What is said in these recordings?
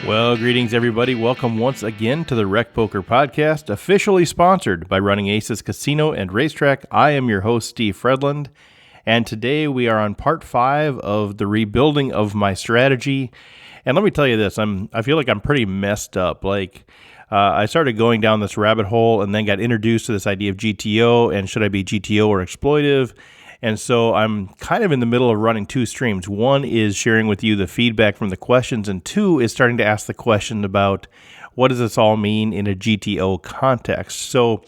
Well, greetings, everybody. Welcome once again to the Rec Poker Podcast, officially sponsored by Running Aces Casino and Racetrack. I am your host, Steve Fredland, and today we are on part 5 of the rebuilding of my strategy. And let me tell you this, I feel like I'm pretty messed up. I started going down this rabbit hole and then got introduced to this idea of GTO and should I be GTO or exploitive? And so I'm kind of in the middle of running two streams. One is sharing with you the feedback from the questions, and two is starting to ask the question about what does this all mean in a GTO context. So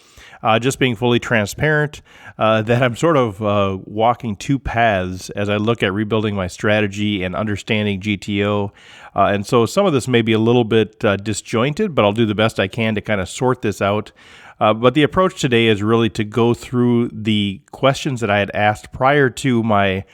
just being fully transparent, that I'm sort of walking two paths as I look at rebuilding my strategy and understanding GTO. And so some of this may be a little bit disjointed, but I'll do the best I can to kind of sort this out. But the approach today is really to go through the questions that I had asked prior to my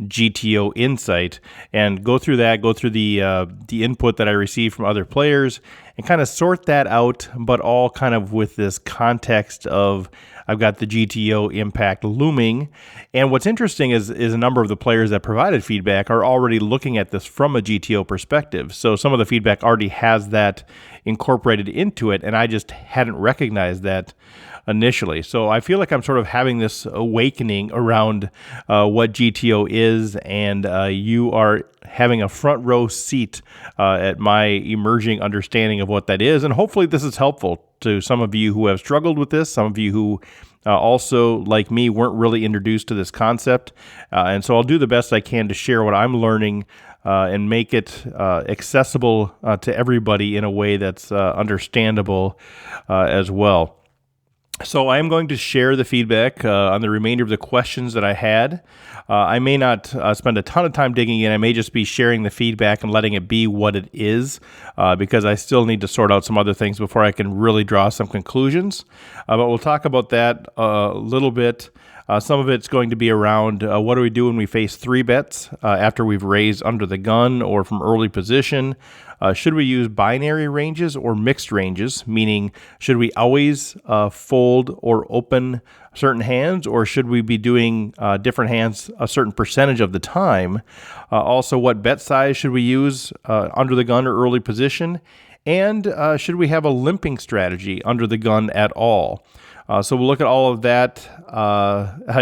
GTO insight and go through the input that I received from other players and kind of sort that out, but all kind of with this context of I've got the GTO impact looming. And what's interesting is a number of the players that provided feedback are already looking at this from a GTO perspective. So some of the feedback already has that incorporated into it, and I just hadn't recognized that initially. So I feel like I'm sort of having this awakening around what GTO is, and you are having a front row seat at my emerging understanding of what that is. And hopefully this is helpful to some of you who have struggled with this, some of you who also, like me, weren't really introduced to this concept. And so I'll do the best I can to share what I'm learning and make it accessible to everybody in a way that's understandable as well. So I am going to share the feedback on the remainder of the questions that I had. I may not spend a ton of time digging in. I may just be sharing the feedback and letting it be what it is because I still need to sort out some other things before I can really draw some conclusions. But we'll talk about that a little bit. Some of it's going to be around what do we do when we face 3 bets after we've raised under the gun or from early position. Should we use binary ranges or mixed ranges, meaning should we always fold or open certain hands, or should we be doing different hands a certain percentage of the time? Also, what bet size should we use under the gun or early position? And should we have a limping strategy under the gun at all? So we'll look at all of that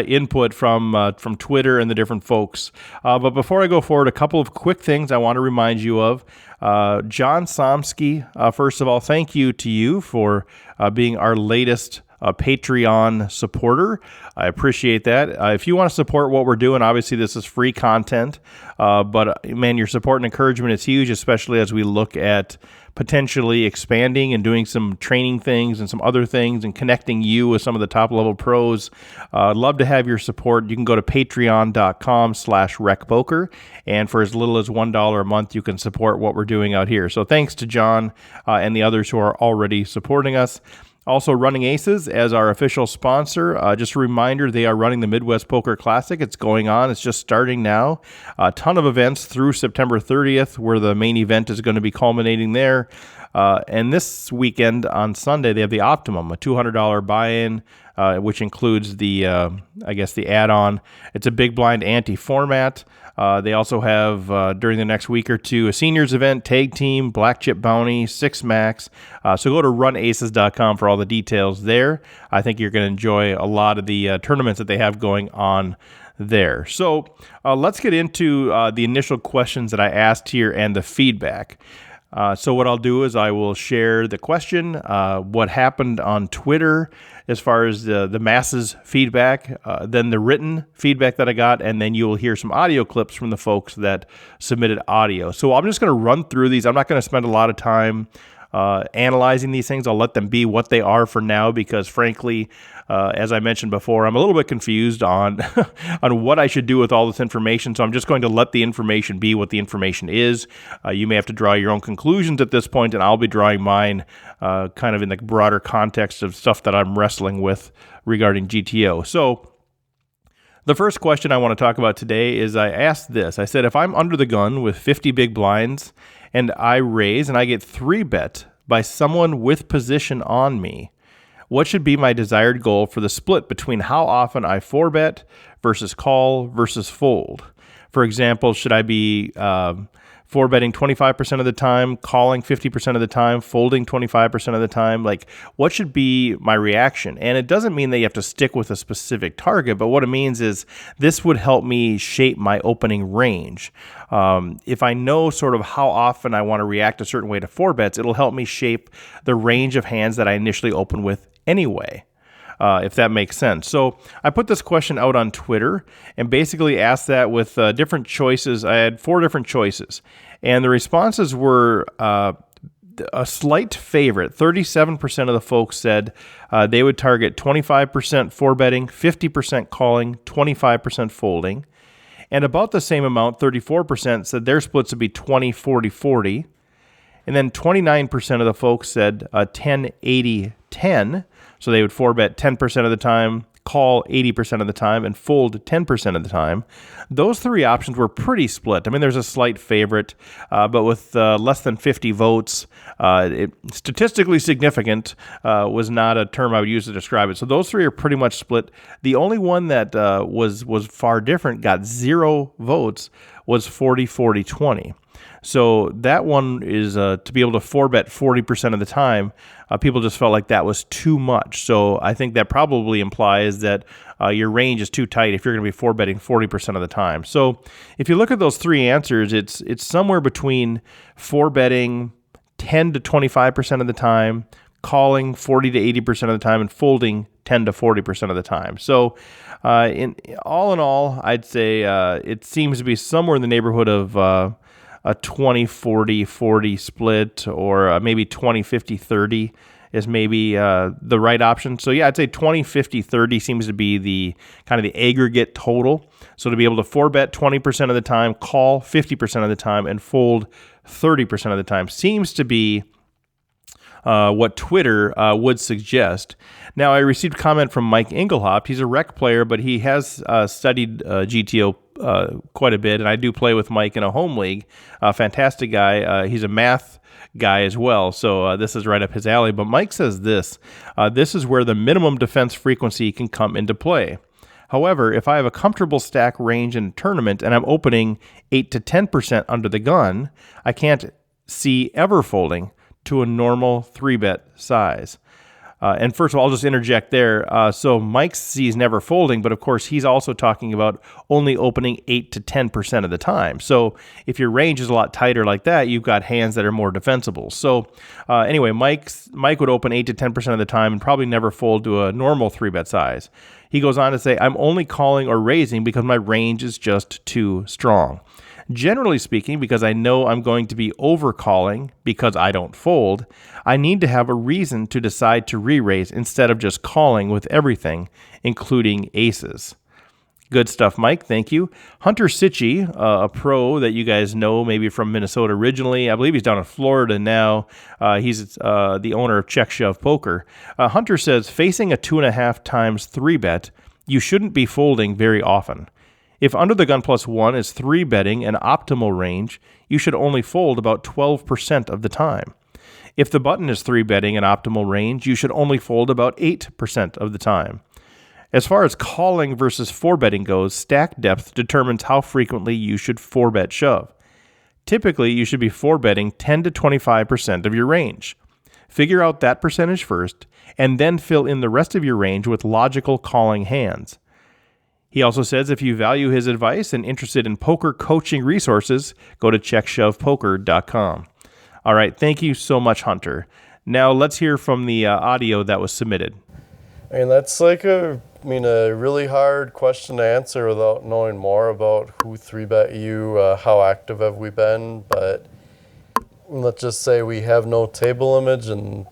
input from Twitter and the different folks. But before I go forward, a couple of quick things I want to remind you of. John Somsky, first of all, thank you to you for being our latest Patreon supporter. I appreciate that. If you want to support what we're doing, obviously this is free content, but man, your support and encouragement is huge, especially as we look at potentially expanding and doing some training things and some other things and connecting you with some of the top level pros. I'd love to have your support. You can go to patreon.com/recpoker, and for as little as $1 a month, you can support what we're doing out here. So thanks to John and the others who are already supporting us. Also, Running Aces as our official sponsor. Just a reminder, they are running the Midwest Poker Classic. It's going on. It's just starting now. A ton of events through September 30th, where the main event is going to be culminating there. And this weekend on Sunday, they have the Optimum, a $200 buy-in, which includes the add-on. It's a big blind ante format. They also have, during the next week or two, a seniors event, tag team, black chip bounty, 6 max. So go to runaces.com for all the details there. I think you're going to enjoy a lot of the tournaments that they have going on there. So let's get into the initial questions that I asked here and the feedback. So what I'll do is I will share the question, what happened on Twitter as far as the masses feedback, then the written feedback that I got, and then you'll hear some audio clips from the folks that submitted audio. So I'm just going to run through these. I'm not going to spend a lot of time analyzing these things. I'll let them be what they are for now because, frankly, as I mentioned before, I'm a little bit confused on on what I should do with all this information. So I'm just going to let the information be what the information is. You may have to draw your own conclusions at this point, and I'll be drawing mine kind of in the broader context of stuff that I'm wrestling with regarding GTO. So the first question I want to talk about today is I asked this. I said, if I'm under the gun with 50 big blinds and I raise and I get 3-bet by someone with position on me, what should be my desired goal for the split between how often I 4-bet versus call versus fold? For example, should I be four betting 25% of the time, calling 50% of the time, folding 25% of the time? Like, what should be my reaction? And it doesn't mean that you have to stick with a specific target, but what it means is this would help me shape my opening range. If I know sort of how often I want to react a certain way to four bets, it'll help me shape the range of hands that I initially open with anyway. If that makes sense. So I put this question out on Twitter and basically asked that with different choices. I had 4 different choices, and the responses were a slight favorite. 37% of the folks said they would target 25% four betting, 50% calling, 25% folding, and about the same amount, 34%, said their splits would be 20, 40, 40. And then 29% of the folks said 10, 80, 10. So they would four bet 10% of the time, call 80% of the time, and fold 10% of the time. Those 3 options were pretty split. I mean, there's a slight favorite, but with less than 50 votes, statistically significant was not a term I would use to describe it. So those 3 are pretty much split. The only one that was far different, got 0 votes, was 40, 40, 20. So that one is to be able to four bet 40% of the time. People just felt like that was too much. So I think that probably implies that your range is too tight if you're going to be four betting 40% of the time. So if you look at those 3 answers, it's somewhere between four betting 10 to 25% of the time, calling 40 to 80% of the time, and folding 10 to 40% of the time. So in all, I'd say it seems to be somewhere in the neighborhood of a 20-40-40 split, or maybe 20-50-30 is maybe the right option. So yeah, I'd say 20-50-30 seems to be the kind of the aggregate total. So to be able to four bet 20% of the time, call 50% of the time, and fold 30% of the time seems to be what Twitter would suggest. Now, I received a comment from Mike Engelhop. He's a rec player, but he has studied GTO quite a bit, and I do play with Mike in a home league. Fantastic guy. He's a math guy as well, so this is right up his alley. But Mike says this is where the minimum defense frequency can come into play. However, if I have a comfortable stack range in a tournament and I'm opening 8 to 10% under the gun, I can't see ever folding to a normal 3-bet size. And first of all, I'll just interject there. So Mike sees never folding, but of course he's also talking about only opening 8 to 10% of the time. So if your range is a lot tighter like that, you've got hands that are more defensible. So anyway, Mike would open 8 to 10% of the time and probably never fold to a normal 3-bet size. He goes on to say, I'm only calling or raising because my range is just too strong. Generally speaking, because I know I'm going to be over-calling because I don't fold, I need to have a reason to decide to re-raise instead of just calling with everything, including aces. Good stuff, Mike. Thank you. Hunter Sitchy, a pro that you guys know, maybe from Minnesota originally. I believe he's down in Florida now. He's the owner of Check Shove Poker. Hunter says, facing a 2.5 times 3-bet, you shouldn't be folding very often. If under the gun plus 1 is 3-betting an optimal range, you should only fold about 12% of the time. If the button is 3-betting an optimal range, you should only fold about 8% of the time. As far as calling versus 4-betting goes, stack depth determines how frequently you should 4-bet shove. Typically, you should be 4-betting 10 to 25% of your range. Figure out that percentage first, and then fill in the rest of your range with logical calling hands. He also says if you value his advice and interested in poker coaching resources, go to checkshovepoker.com. All right, thank you so much, Hunter. Now let's hear from the audio that was submitted. I mean, that's like a really hard question to answer without knowing more about who 3-bet you, how active have we been, but let's just say we have no table image and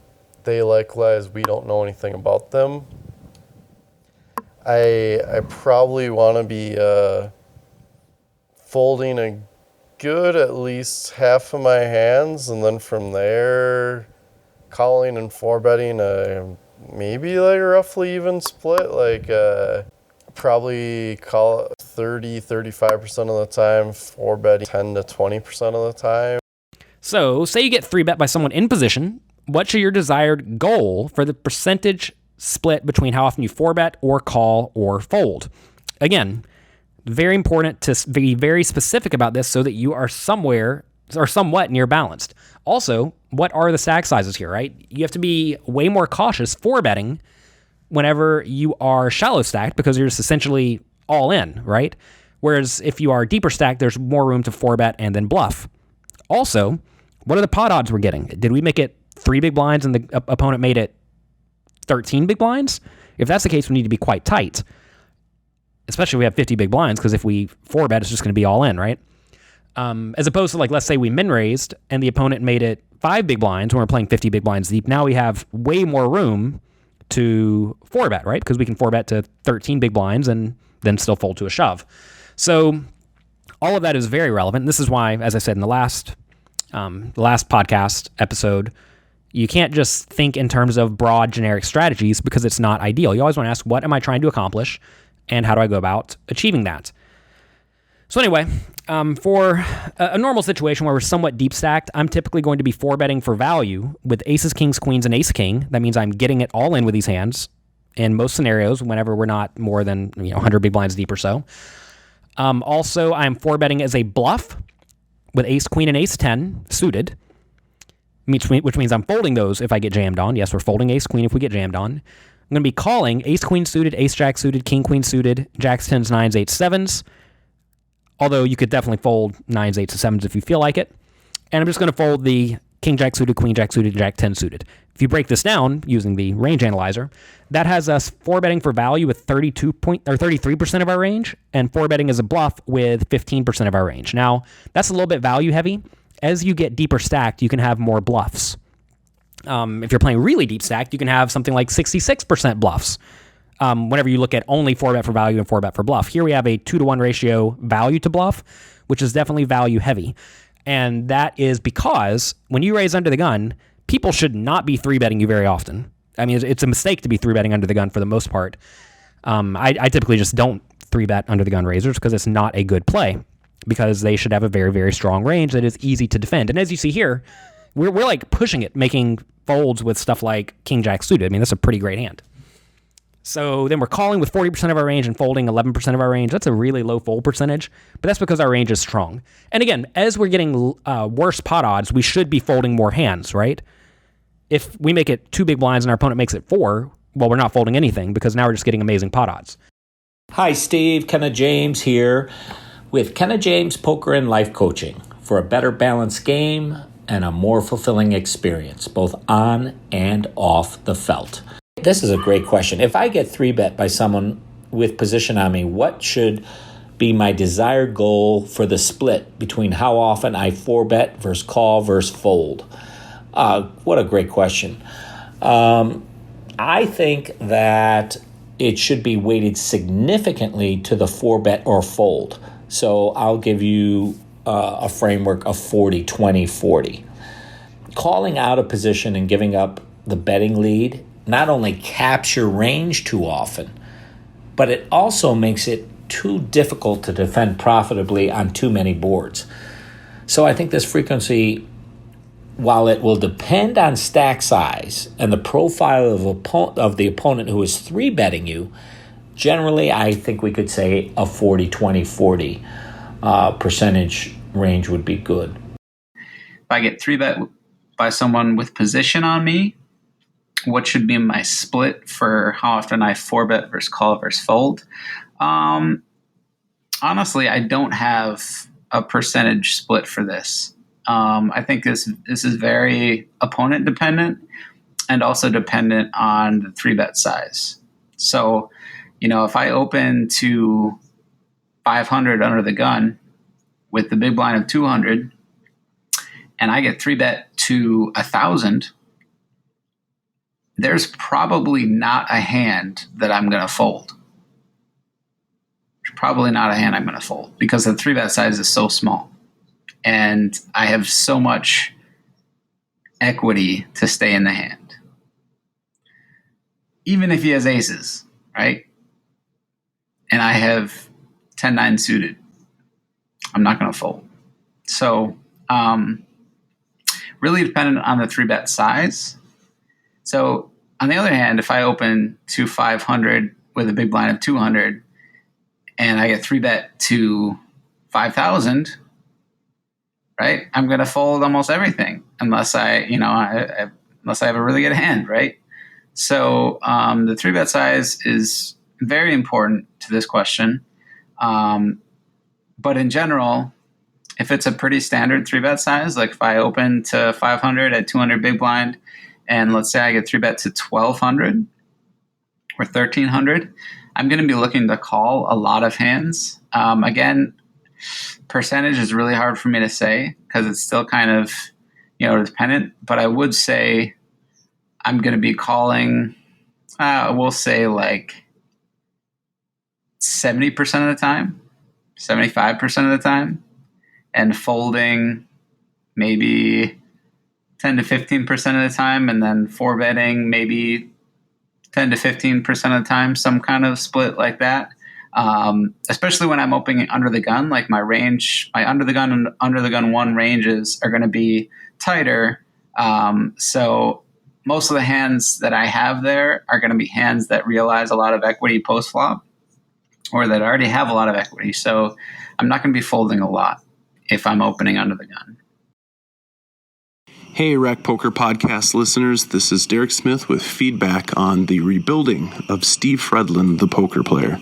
they likewise, we don't know anything about them. I probably want to be folding a good at least half of my hands, and then from there, calling and 4-betting maybe like a roughly even split, like probably call it 30-35% of the time, 4-betting 10 to 20% of the time. So, say you get 3-bet by someone in position, what's your desired goal for the percentage split between how often you 4-bet or call or fold? Again, very important to be very specific about this so that you are somewhere or somewhat near balanced. Also, what are the stack sizes here, right? You have to be way more cautious for betting whenever you are shallow stacked because you're just essentially all in, right? Whereas if you are deeper stacked, there's more room to 4-bet and then bluff. Also, what are the pot odds we're getting? Did we make it 3 big blinds and the opponent made it 13 big blinds? If that's the case, we need to be quite tight, especially if we have 50 big blinds, because if we 4-bet, it's just going to be all in, right? As opposed to, like, let's say we min-raised and the opponent made it 5 big blinds when we're playing 50 big blinds deep. Now we have way more room to 4-bet, right? Because we can 4-bet to 13 big blinds and then still fold to a shove. So all of that is very relevant. And this is why, as I said in the last podcast episode, you can't just think in terms of broad generic strategies because it's not ideal. You always want to ask, what am I trying to accomplish and how do I go about achieving that? So anyway, for a normal situation where we're somewhat deep stacked, I'm typically going to be 4-betting for value with aces, kings, queens, and ace king. That means I'm getting it all in with these hands in most scenarios whenever we're not more than 100 big blinds deep or so. Also, I'm 4-betting as a bluff with ace, queen, and ace 10 suited, which means I'm folding those if I get jammed on. Yes, we're folding ace, queen if we get jammed on. I'm going to be calling ace, queen suited, ace, jack suited, king, queen suited, jacks, 10s, 9s, 8s, 7s. Although you could definitely fold 9s, 8s, 7s if you feel like it. And I'm just going to fold the king, jack suited, queen, jack suited, jack 10 suited. If you break this down using the range analyzer, that has us 4-betting for value with 33% of our range and 4-betting as a bluff with 15% of our range. Now, that's a little bit value heavy. As you get deeper stacked, you can have more bluffs. If you're playing really deep stacked, you can have something like 66% bluffs. Whenever you look at only 4-bet for value and 4-bet for bluff. Here we have a 2-to-1 ratio value to bluff, which is definitely value heavy. And that is because when you raise under the gun, people should not be 3-betting you very often. I mean, it's a mistake to be 3-betting under the gun for the most part. I typically just don't 3-bet under the gun raisers because it's not a good play because they should have a very, very strong range that is easy to defend. And as you see here, we're like pushing it, making folds with stuff like king, jack suited. I mean, that's a pretty great hand. So then we're calling with 40% of our range and folding 11% of our range. That's a really low fold percentage, but that's because our range is strong. And again, as we're getting worse pot odds, we should be folding more hands, right? If we make it 2 big blinds and our opponent makes it 4, well, we're not folding anything because now we're just getting amazing pot odds. Hi, Steve. Kenna James here with Kenna James Poker and Life Coaching for a better balanced game and a more fulfilling experience, both on and off the felt. This is a great question. If I get 3-bet by someone with position on me, what should be my desired goal for the split between how often I 4-bet versus call versus fold? What a great question. I think that it should be weighted significantly to the 4-bet or fold. So I'll give you a framework of 40-20-40. Calling out a position and giving up the betting lead not only caps your range too often, but it also makes it too difficult to defend profitably on too many boards. So I think this frequency, while it will depend on stack size and the profile of the opponent who is 3-betting you, generally I think we could say a 40-20-40 percentage range would be good. If I get 3-bet by someone with position on me, what should be my split for how often I 4-bet versus call versus fold? Honestly, I don't have a percentage split for this. I think this is very opponent dependent and also dependent on the 3-bet size. So, if I open to 500 under the gun with the big blind of 200 and I get 3-bet to 1,000, there's probably not a hand that I'm going to fold. Probably not a hand I'm going to fold because the 3-bet size is so small. And I have so much equity to stay in the hand. Even if he has aces, right? And I have 10-9 suited, I'm not going to fold. So really dependent on the 3-bet size. So on the other hand, if I open to 500 with a big blind of 200 and I get 3-bet to 5,000, right? I'm going to fold almost everything unless unless I have a really good hand, right? So the 3-bet size is very important to this question. But in general, if it's a pretty standard 3-bet size, like if I open to 500 at 200 big blind, and let's say I get 3-bet to 1200 or 1300, I'm going to be looking to call a lot of hands. Again, percentage is really hard for me to say because it's still kind of, dependent. But I would say I'm going to be calling, we'll say like 70% of the time, 75% of the time, and folding maybe 10 to 15% of the time, and then 4-betting maybe 10 to 15% of the time, some kind of split like that. Especially when I'm opening under the gun, like my range, my under the gun and under the gun one ranges are going to be tighter. So most of the hands that I have there are going to be hands that realize a lot of equity post flop, or that already have a lot of equity. So I'm not going to be folding a lot if I'm opening under the gun. Hey, Rec Poker Podcast listeners, this is Derek Smith with feedback on the rebuilding of Steve Fredlund, the poker player.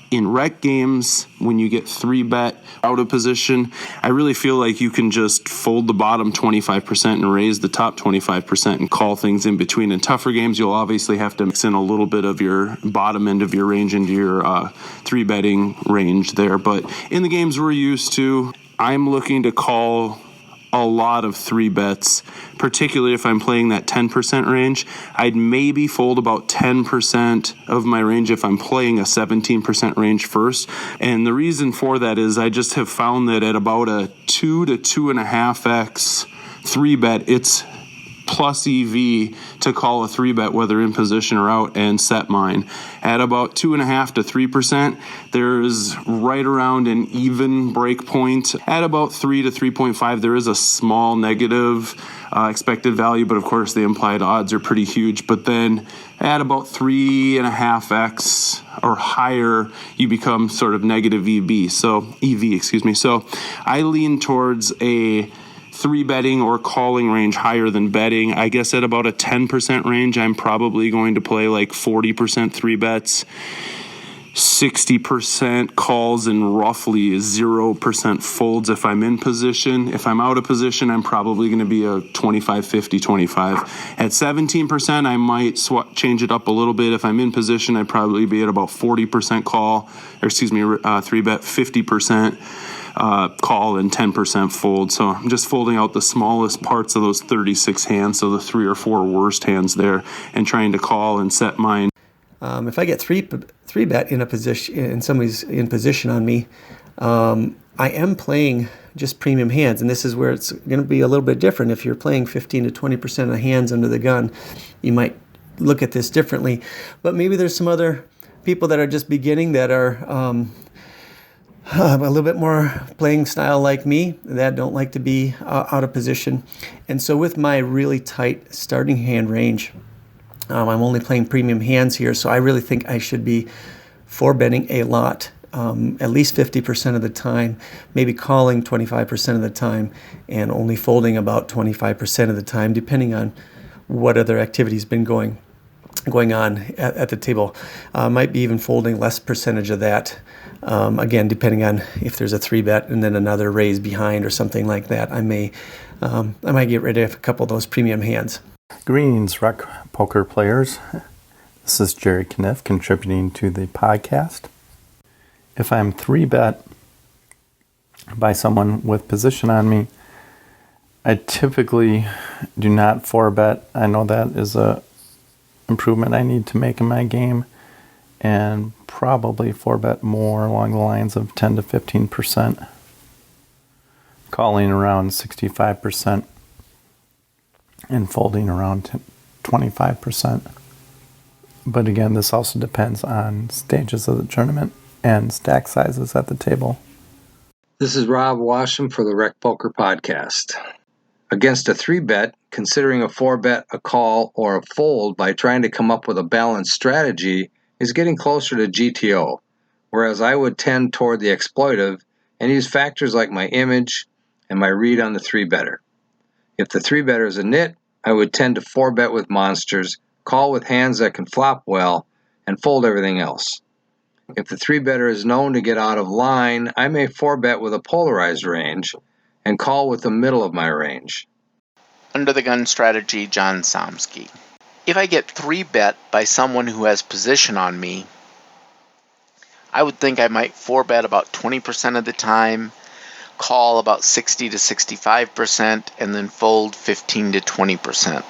In rec games, when you get 3-bet out of position, I really feel like you can just fold the bottom 25% and raise the top 25% and call things in between. In tougher games, you'll obviously have to mix in a little bit of your bottom end of your range into your 3-betting range there. But in the games we're used to, I'm looking to call a lot of 3-bets, particularly if I'm playing that 10% range. I'd maybe fold about 10% of my range if I'm playing a 17% range first. And the reason for that is I just have found that at about a 2 to 2.5x 3-bet, it's plus EV to call a 3-bet, whether in position or out, and set mine. At about 2.5 to 3%, there's right around an even break point. At about 3 to 3.5, there is a small negative expected value, but of course the implied odds are pretty huge. But then at about 3.5x or higher, you become sort of negative EV. So I lean towards a 3-betting or calling range higher than betting. I guess at about a 10% range, I'm probably going to play like 40% 3-bets, 60% calls, and roughly 0% folds if I'm in position. If I'm out of position, I'm probably going to be a 25-50-25. At 17%, I might change it up a little bit. If I'm in position, I'd probably be at about 40% call, 3-bet, 50% call, and 10% fold. So I'm just folding out the smallest parts of those 36 hands, so the 3 or 4 worst hands there, and trying to call and set mine. If I get 3-bet in a position, and somebody's in position on me, I am playing just premium hands, and this is where it's going to be a little bit different. If you're playing 15 to 20% of the hands under the gun, you might look at this differently. But maybe there's some other people that are just beginning that are a little bit more playing style like me that don't like to be out of position. And so with my really tight starting hand range, I'm only playing premium hands here, so I really think I should be 4-betting a lot, at least 50% of the time, maybe calling 25% of the time, and only folding about 25% of the time, depending on what other activity's been going on at the table. Might be even folding less percentage of that. Again, depending on if there's a 3-bet and then another raise behind or something like that, I might get rid of a couple of those premium hands. Greetings, Rec Poker players. This is Jerry Kniff contributing to the podcast. If I'm 3-bet by someone with position on me, I typically do not 4-bet. I know that is a improvement I need to make in my game, and probably 4-bet more along the lines of 10 to 15%, calling around 65%, and folding around 25%. But again, this also depends on stages of the tournament and stack sizes at the table. This is Rob Washam for the Rec Poker Podcast. Against a 3-bet, considering a 4-bet, a call, or a fold by trying to come up with a balanced strategy is getting closer to GTO, whereas I would tend toward the exploitive and use factors like my image and my read on the 3-better. If the 3-better is a nit, I would tend to 4-bet with monsters, call with hands that can flop well, and fold everything else. If the 3-better is known to get out of line, I may 4-bet with a polarized range and call with the middle of my range. Under the gun strategy, John Somsky. If I get 3-bet by someone who has position on me, I would think I might 4-bet about 20% of the time, call about 60 to 65%, and then fold 15 to 20%.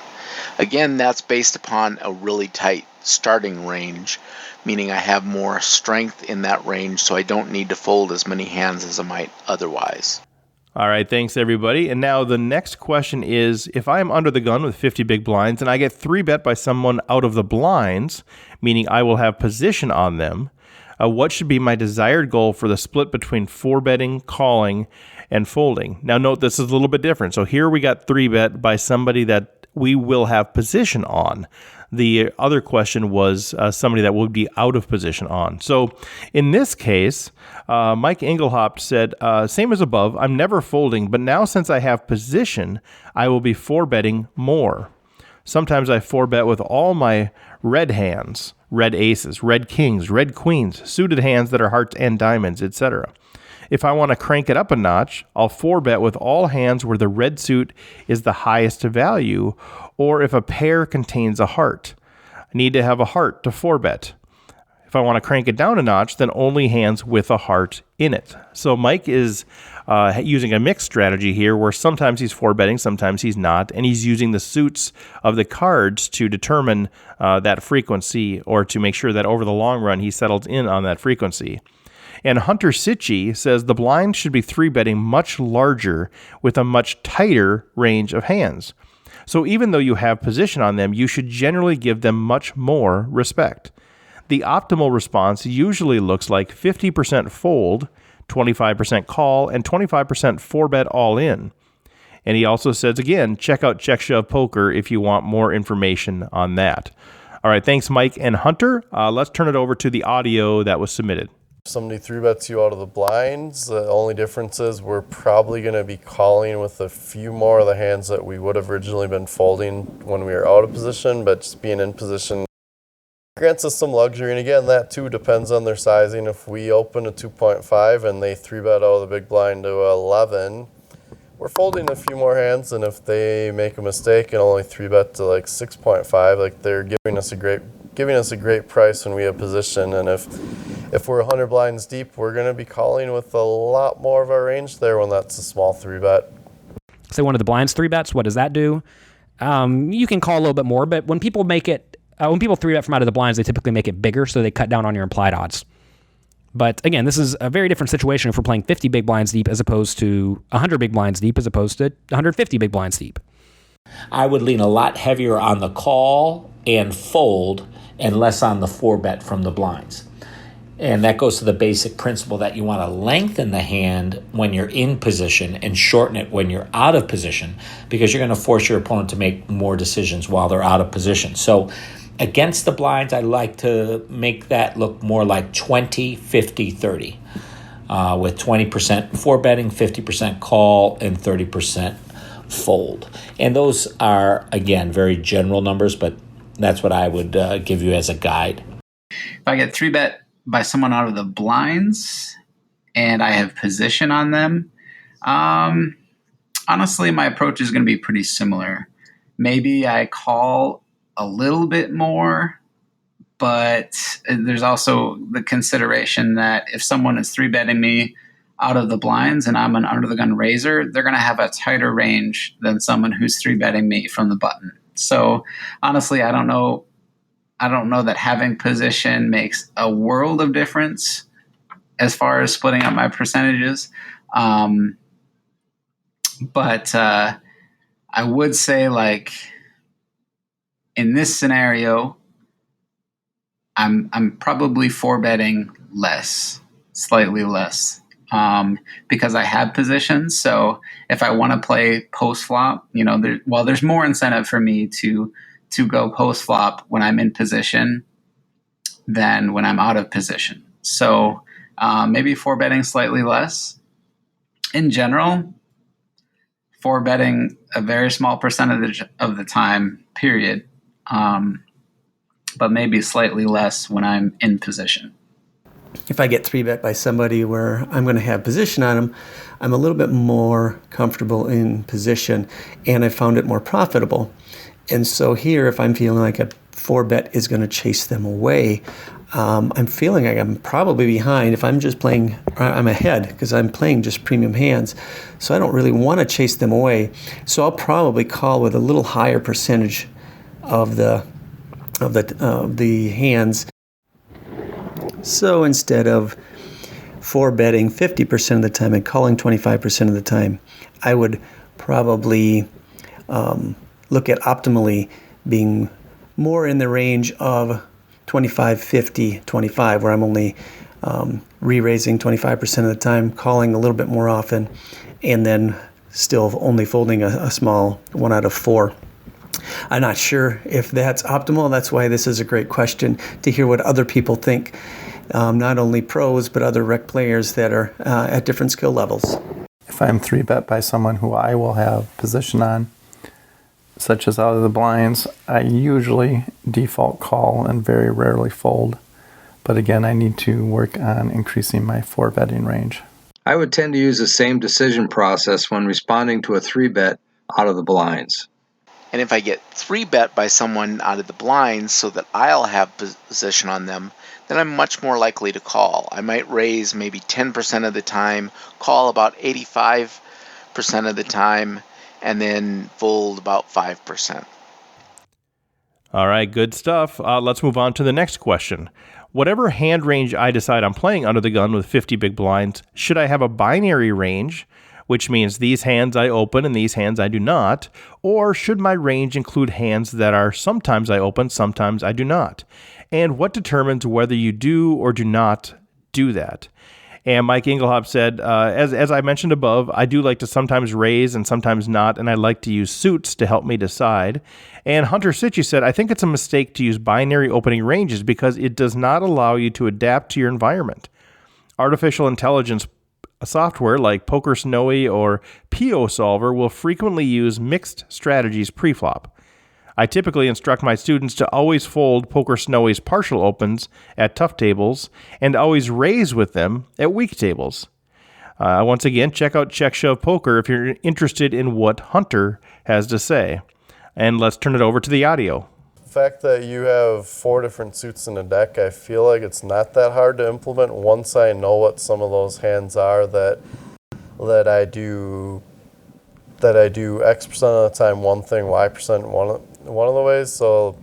Again, that's based upon a really tight starting range, meaning I have more strength in that range, so I don't need to fold as many hands as I might otherwise. All right, thanks everybody. And now the next question is, if I am under the gun with 50 big blinds and I get 3-bet by someone out of the blinds, meaning I will have position on them, what should be my desired goal for the split between 4-betting, calling, and folding? Now note, this is a little bit different. So here we got 3-bet by somebody that we will have position on. The other question was somebody that would be out of position on. So in this case, Mike Engelhaupt said, same as above, I'm never folding, but now since I have position, I will be 4-betting more. Sometimes I 4-bet with all my red hands, red aces, red kings, red queens, suited hands that are hearts and diamonds, etc. If I want to crank it up a notch, I'll 4-bet with all hands where the red suit is the highest value, or if a pair contains a heart. I need to have a heart to 4-bet. If I want to crank it down a notch, then only hands with a heart in it. So Mike is using a mixed strategy here where sometimes he's 4-betting, sometimes he's not, and he's using the suits of the cards to determine that frequency, or to make sure that over the long run he settles in on that frequency. And Hunter Sitchy says the blind should be 3-betting much larger with a much tighter range of hands. So even though you have position on them, you should generally give them much more respect. The optimal response usually looks like 50% fold, 25% call, and 25% 4-bet all in. And he also says, again, check out Check Shove Poker if you want more information on that. All right, thanks, Mike and Hunter. Let's turn it over to the audio that was submitted. Somebody 3-bets you out of the blinds. The only difference is we're probably going to be calling with a few more of the hands that we would have originally been folding when we were out of position, but just being in position grants us some luxury. And again, that too depends on their sizing. If we open a 2.5 and they 3-bet out of the big blind to 11, we're folding a few more hands. And if they make a mistake and only 3-bet to like 6.5, like they're giving us a great price when we have position. And if we're 100 blinds deep, we're going to be calling with a lot more of our range there when that's a small 3-bet. Say one of the blinds 3-bets, what does that do? You can call a little bit more, but when people make it, when people 3-bet from out of the blinds, they typically make it bigger, so they cut down on your implied odds. But again, this is a very different situation if we're playing 50 big blinds deep as opposed to 100 big blinds deep as opposed to 150 big blinds deep. I would lean a lot heavier on the call and fold and less on the 4-bet from the blinds. And that goes to the basic principle that you want to lengthen the hand when you're in position and shorten it when you're out of position, because you're going to force your opponent to make more decisions while they're out of position. So against the blinds, I like to make that look more like 20, 50, 30, with 20% 4-betting, 50% call, and 30% fold. And those are, again, very general numbers, but that's what I would give you as a guide. If I get 3-bet by someone out of the blinds and I have position on them, honestly, my approach is going to be pretty similar. Maybe I call a little bit more, but there's also the consideration that if someone is 3-betting me out of the blinds and I'm an under the gun raiser, they're going to have a tighter range than someone who's 3-betting me from the button. So honestly, I don't know that having position makes a world of difference as far as splitting up my percentages. But I would say, like, in this scenario, I'm probably 4-betting less, slightly less, because I have positions. So if I want to play post flop, there's more incentive for me to go post flop when I'm in position than when I'm out of position. So maybe 4-betting slightly less. In general, four betting a very small percentage of the time, period. But maybe slightly less when I'm in position. If I get 3-bet by somebody where I'm going to have position on them, I'm a little bit more comfortable in position, and I found it more profitable. And so here, if I'm feeling like a 4-bet is going to chase them away, I'm feeling like I'm probably behind. If I'm just playing, I'm ahead because I'm playing just premium hands. So I don't really want to chase them away. So I'll probably call with a little higher percentage of the hands. So instead of 4-betting 50% of the time and calling 25% of the time, I would probably look at optimally being more in the range of 25, 50, 25, where I'm only re-raising 25% of the time, calling a little bit more often, and then still only folding a small 1 out of 4. I'm not sure if that's optimal. That's why this is a great question to hear what other people think, not only pros, but other rec players that are at different skill levels. If I'm 3-bet by someone who I will have position on, such as out of the blinds, I usually default call and very rarely fold. But again, I need to work on increasing my 4-betting range. I would tend to use the same decision process when responding to a 3-bet out of the blinds. And if I get 3-bet by someone out of the blinds so that I'll have position on them, then I'm much more likely to call. I might raise maybe 10% of the time, call about 85% of the time, and then fold about 5%. All right, good stuff. Let's move on to the next question. Whatever hand range I decide I'm playing under the gun with 50 big blinds, should I have a binary range, which means these hands I open and these hands I do not, or should my range include hands that are sometimes I open, sometimes I do not? And what determines whether you do or do not do that? And Mike Engelhop said, as I mentioned above, I do like to sometimes raise and sometimes not, and I like to use suits to help me decide. And Hunter Sitchy said, I think it's a mistake to use binary opening ranges because it does not allow you to adapt to your environment. Artificial intelligence software like Poker Snowy or PO Solver will frequently use mixed strategies preflop. I typically instruct my students to always fold Poker Snowy's partial opens at tough tables and always raise with them at weak tables. Once again, check out Check Shove Poker if you're interested in what Hunter has to say. And let's turn it over to the audio. The fact that you have 4 different suits in a deck, I feel like it's not that hard to implement once I know what some of those hands are that I do X percent of the time one thing, Y percent one of the ways. So,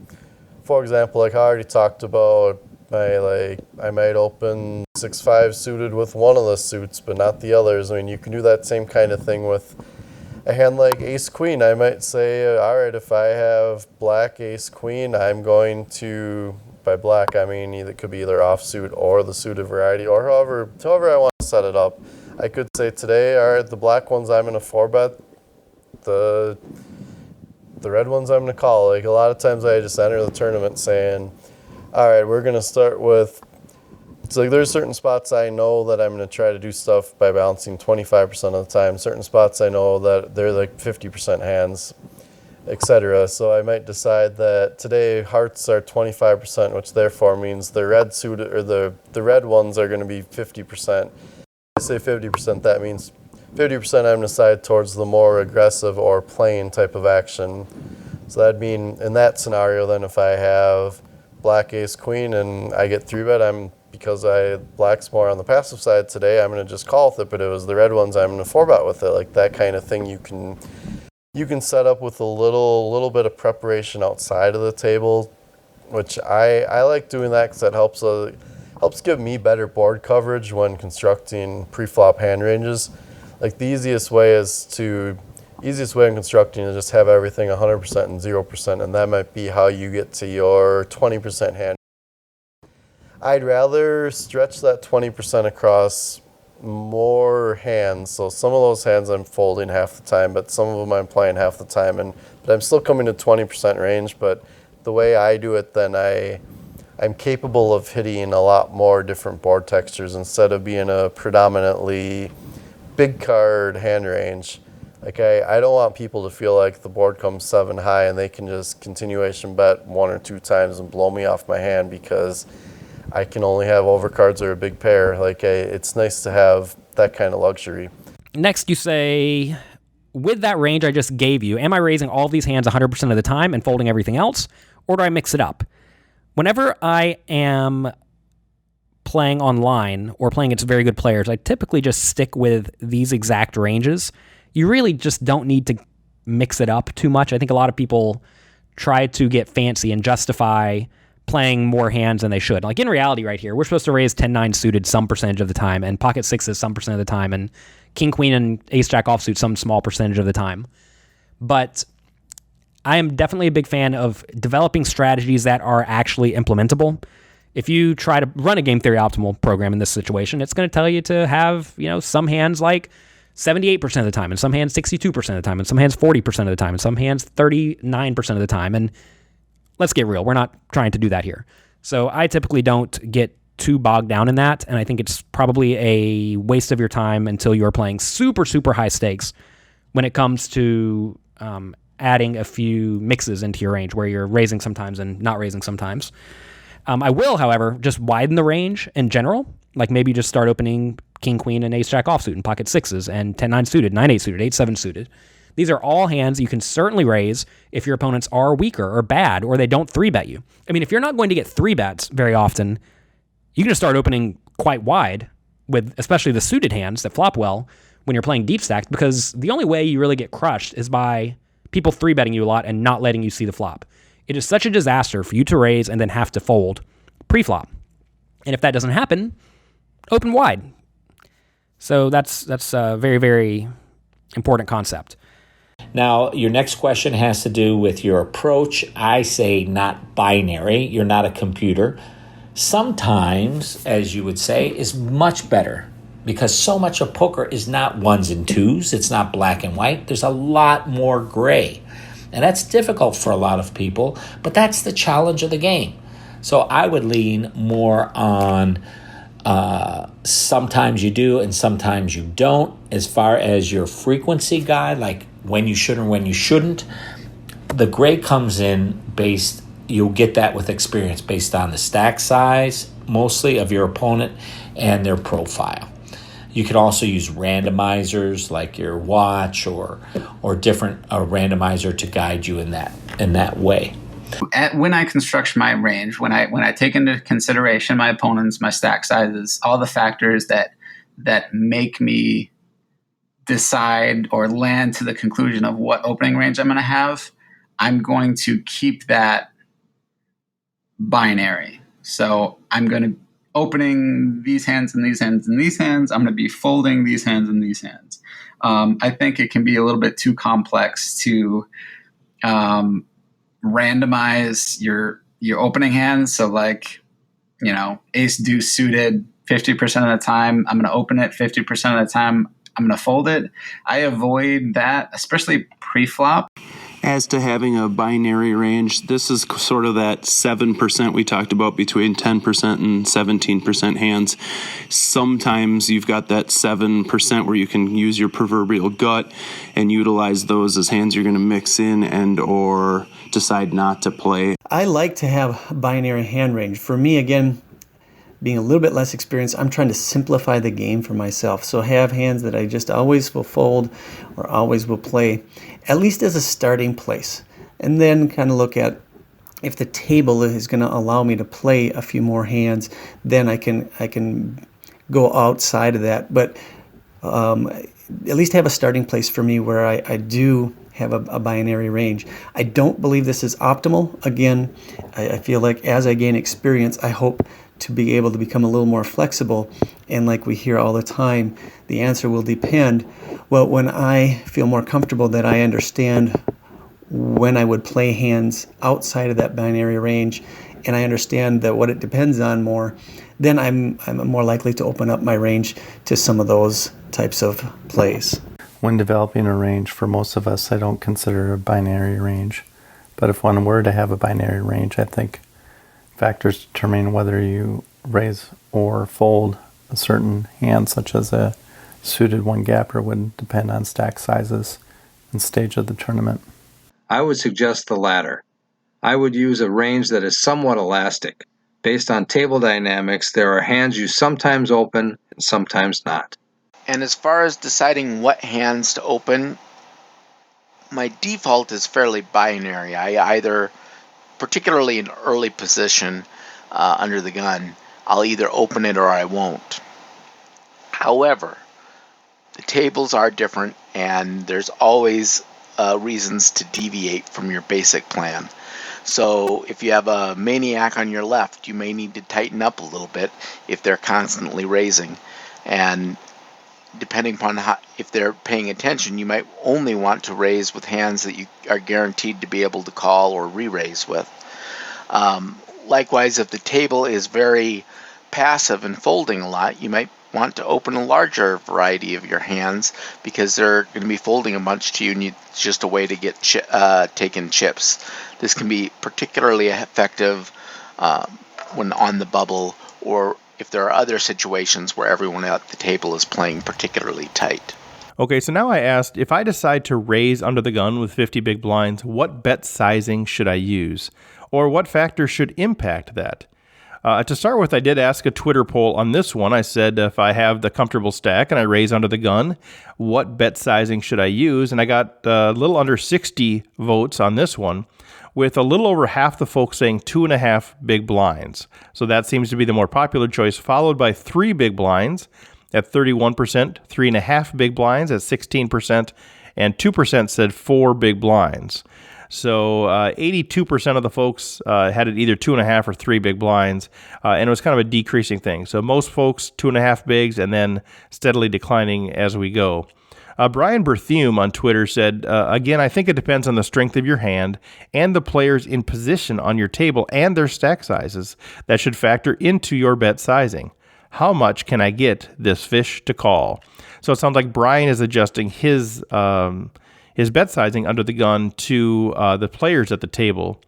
for example, like I already talked about, I might open 6-5 suited with one of the suits, but not the others. I mean, you can do that same kind of thing with a hand like Ace Queen. I might say, all right, if I have black Ace Queen, I'm going to, by black I mean it could be either offsuit or the suited variety, or however I want to set it up. I could say today, all right, the black ones I'm going to 4-bet. The red ones I'm going to call. Like a lot of times I just enter the tournament saying, all right, we're going to start with, it's like there's certain spots I know that I'm going to try to do stuff by balancing 25% of the time. Certain spots I know that they're like 50% hands, etc. So I might decide that today hearts are 25%, which therefore means the red suit or the red ones are going to be 50%. I say 50%, that means 50% I'm going to side towards the more aggressive or playing type of action. So that'd mean in that scenario, then if I have black ace queen and I get 3-bet, because black's more on the passive side today, I'm going to just call with it. But it was the red ones, I'm going to 4-bet with it. Like that kind of thing you can set up with a little bit of preparation outside of the table, which I like doing that because that helps give me better board coverage when constructing pre-flop hand ranges. Like the easiest way in constructing is just have everything 100% and 0%, and that might be how you get to your 20% hand. I'd rather stretch that 20% across more hands. So some of those hands I'm folding half the time, but some of them I'm playing half the time, but I'm still coming to 20% range. But the way I do it, then I'm capable of hitting a lot more different board textures instead of being a predominantly big card hand range. Like, I don't want people to feel like the board comes 7 high and they can just continuation bet 1 or 2 times and blow me off my hand because I can only have overcards or a big pair. Like, it's nice to have that kind of luxury. Next, you say, with that range I just gave you, am I raising all of these hands 100% of the time and folding everything else, or do I mix it up? Whenever I am playing online or playing against very good players, I typically just stick with these exact ranges. You really just don't need to mix it up too much. I think a lot of people try to get fancy and justify playing more hands than they should. Like, in reality right here, we're supposed to raise 10-9 suited some percentage of the time, and pocket sixes some percent of the time, and king, queen, and ace-jack offsuit some small percentage of the time. But I am definitely a big fan of developing strategies that are actually implementable. If you try to run a game theory optimal program in this situation, it's going to tell you to have, some hands like 78% of the time, and some hands 62% of the time, and some hands 40% of the time, and some hands 39% of the time. And let's get real, we're not trying to do that here. So I typically don't get too bogged down in that, and I think it's probably a waste of your time until you're playing super, super high stakes when it comes to adding a few mixes into your range where you're raising sometimes and not raising sometimes. I will, however, just widen the range in general. Like, maybe just start opening king, queen, and ace-jack offsuit and pocket sixes and 10-9 suited, 9-8 suited, 8-7 suited. These are all hands you can certainly raise if your opponents are weaker or bad or they don't 3-bet you. I mean, if you're not going to get 3-bets very often, you can just start opening quite wide with especially the suited hands that flop well when you're playing deep stacked, because the only way you really get crushed is by people 3-betting you a lot and not letting you see the flop. It is such a disaster for you to raise and then have to fold pre-flop. And if that doesn't happen, open wide. So that's a very, very important concept. Now, your next question has to do with your approach. I say not binary. You're not a computer. Sometimes, as you would say, is much better, because so much of poker is not ones and twos. It's not black and white. There's a lot more gray. And that's difficult for a lot of people, but that's the challenge of the game. So I would lean more on sometimes you do and sometimes you don't. As far as your frequency guide, like when you should or when you shouldn't, the gray comes in based, you'll get that with experience based on the stack size, mostly, of your opponent and their profile. You can also use randomizers like your watch or different randomizer to guide you in that way. When I construct my range, when I take into consideration my opponents, my stack sizes, all the factors that make me decide or land to the conclusion of what opening range I'm going to have, I'm going to keep that binary. So I'm going to opening these hands and these hands and these hands. I'm going to be folding these hands and these hands. I think it can be a little bit too complex to randomize your opening hands. So like, ace deuce suited 50% of the time, I'm going to open it. 50% of the time, I'm going to fold it. I avoid that, especially pre-flop. As to having a binary range, this is sort of that 7% we talked about between 10% and 17% hands. Sometimes you've got that 7% where you can use your proverbial gut and utilize those as hands you're going to mix in and or decide not to play. I like to have binary hand range. For me, again, being a little bit less experienced, I'm trying to simplify the game for myself. So have hands that I just always will fold or always will play, at least as a starting place. And then kind of look at if the table is going to allow me to play a few more hands, then I can go outside of that. But at least have a starting place for me where I do have a binary range. I don't believe this is optimal. Again, I feel like as I gain experience, I hope to be able to become a little more flexible. And like we hear all the time, the answer will depend. Well, when I feel more comfortable that I understand when I would play hands outside of that binary range, and I understand that what it depends on more, then I'm more likely to open up my range to some of those types of plays. When developing a range, for most of us, I don't consider a binary range. But if one were to have a binary range, I think factors determine whether you raise or fold a certain hand, such as a suited one-gapper, would depend on stack sizes and stage of the tournament? I would suggest the latter. I would use a range that is somewhat elastic. Based on table dynamics, there are hands you sometimes open and sometimes not. And as far as deciding what hands to open, my default is fairly binary. I either, particularly in early position under the gun, I'll either open it or I won't. However, the tables are different, and there's always reasons to deviate from your basic plan. So if you have a maniac on your left, you may need to tighten up a little bit if they're constantly raising. And depending upon if they're paying attention, you might only want to raise with hands that you are guaranteed to be able to call or re-raise with. Likewise, if the table is very passive and folding a lot, you might want to open a larger variety of your hands because they're going to be folding a bunch to you, and it's just a way to get taken chips. This can be particularly effective when on the bubble, or if there are other situations where everyone at the table is playing particularly tight. Okay, so now I asked, if I decide to raise under the gun with 50 big blinds, what bet sizing should I use? Or what factors should impact that? To start with, I did ask a Twitter poll on this one. I said, if I have the comfortable stack and I raise under the gun, what bet sizing should I use? And I got a little under 60 votes on this one, with a little over half the folks saying 2.5 big blinds. So that seems to be the more popular choice, followed by 3 big blinds at 31%, 3.5 big blinds at 16%, and 2% said 4 big blinds. So 82% of the folks had it either 2.5 or 3 big blinds, and it was kind of a decreasing thing. So most folks 2.5 bigs, and then steadily declining as we go. Brian Berthume on Twitter said, again, I think it depends on the strength of your hand and the players in position on your table and their stack sizes that should factor into your bet sizing. How much can I get this fish to call? So it sounds like Brian is adjusting his bet sizing under the gun to the players at the table.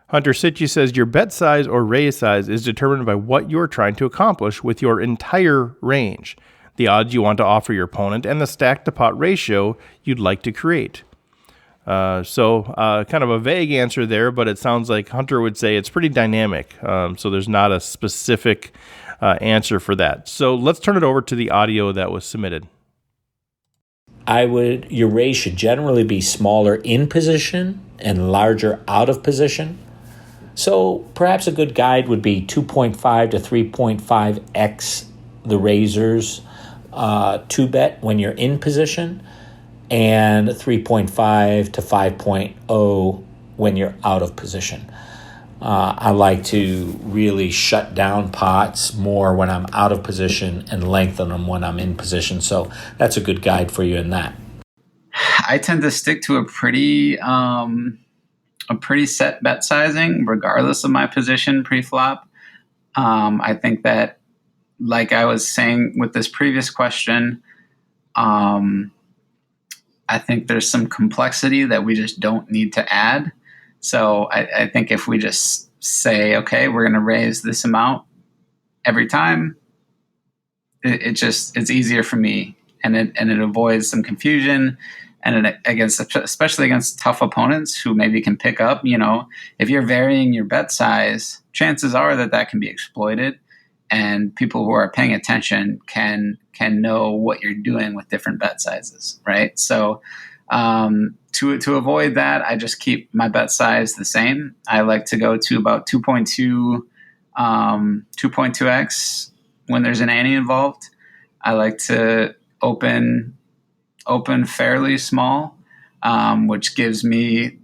Hunter Sitchy says your bet size or raise size is determined by what you're trying to accomplish with your entire range, the odds you want to offer your opponent, and the stack to pot ratio you'd like to create. So kind of a vague answer there, but it sounds like Hunter would say it's pretty dynamic. So there's not a specific answer for that. So let's turn it over to the audio that was submitted. Your raise should generally be smaller in position and larger out of position. So perhaps a good guide would be 2.5 to 3.5x the raisers to bet when you're in position, and 3.5 to 5.0 when you're out of position. I like to really shut down pots more when I'm out of position and lengthen them when I'm in position. So that's a good guide for you in that. I tend to stick to a pretty set bet sizing, regardless of my position pre-flop. I think that, like I was saying with this previous question, I think there's some complexity that we just don't need to add. So I think if we just say, okay, we're going to raise this amount every time, it's easier for me, and it avoids some confusion, and especially against tough opponents who maybe can pick up. If you're varying your bet size, chances are that can be exploited, and people who are paying attention can know what you're doing with different bet sizes, right? So to avoid that, I just keep my bet size the same. I like to go to about 2.2x when there's an ante involved. I like to open fairly small, which gives me,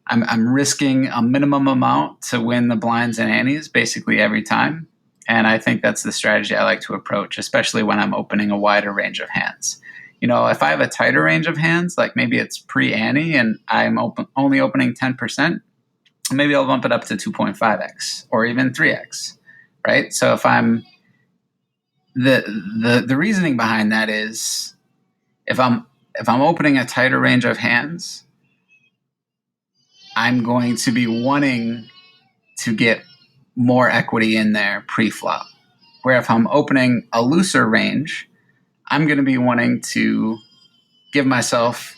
I'm risking a minimum amount to win the blinds and antes basically every time. And I think that's the strategy I like to approach, especially when I'm opening a wider range of hands. If I have a tighter range of hands, like maybe it's pre-ante and I'm only opening 10%, maybe I'll bump it up to 2.5x or even 3x, right? So if I'm the reasoning behind that is if I'm opening a tighter range of hands, I'm going to be wanting to get more equity in there pre-flop. Where if I'm opening a looser range, I'm going to be wanting to give myself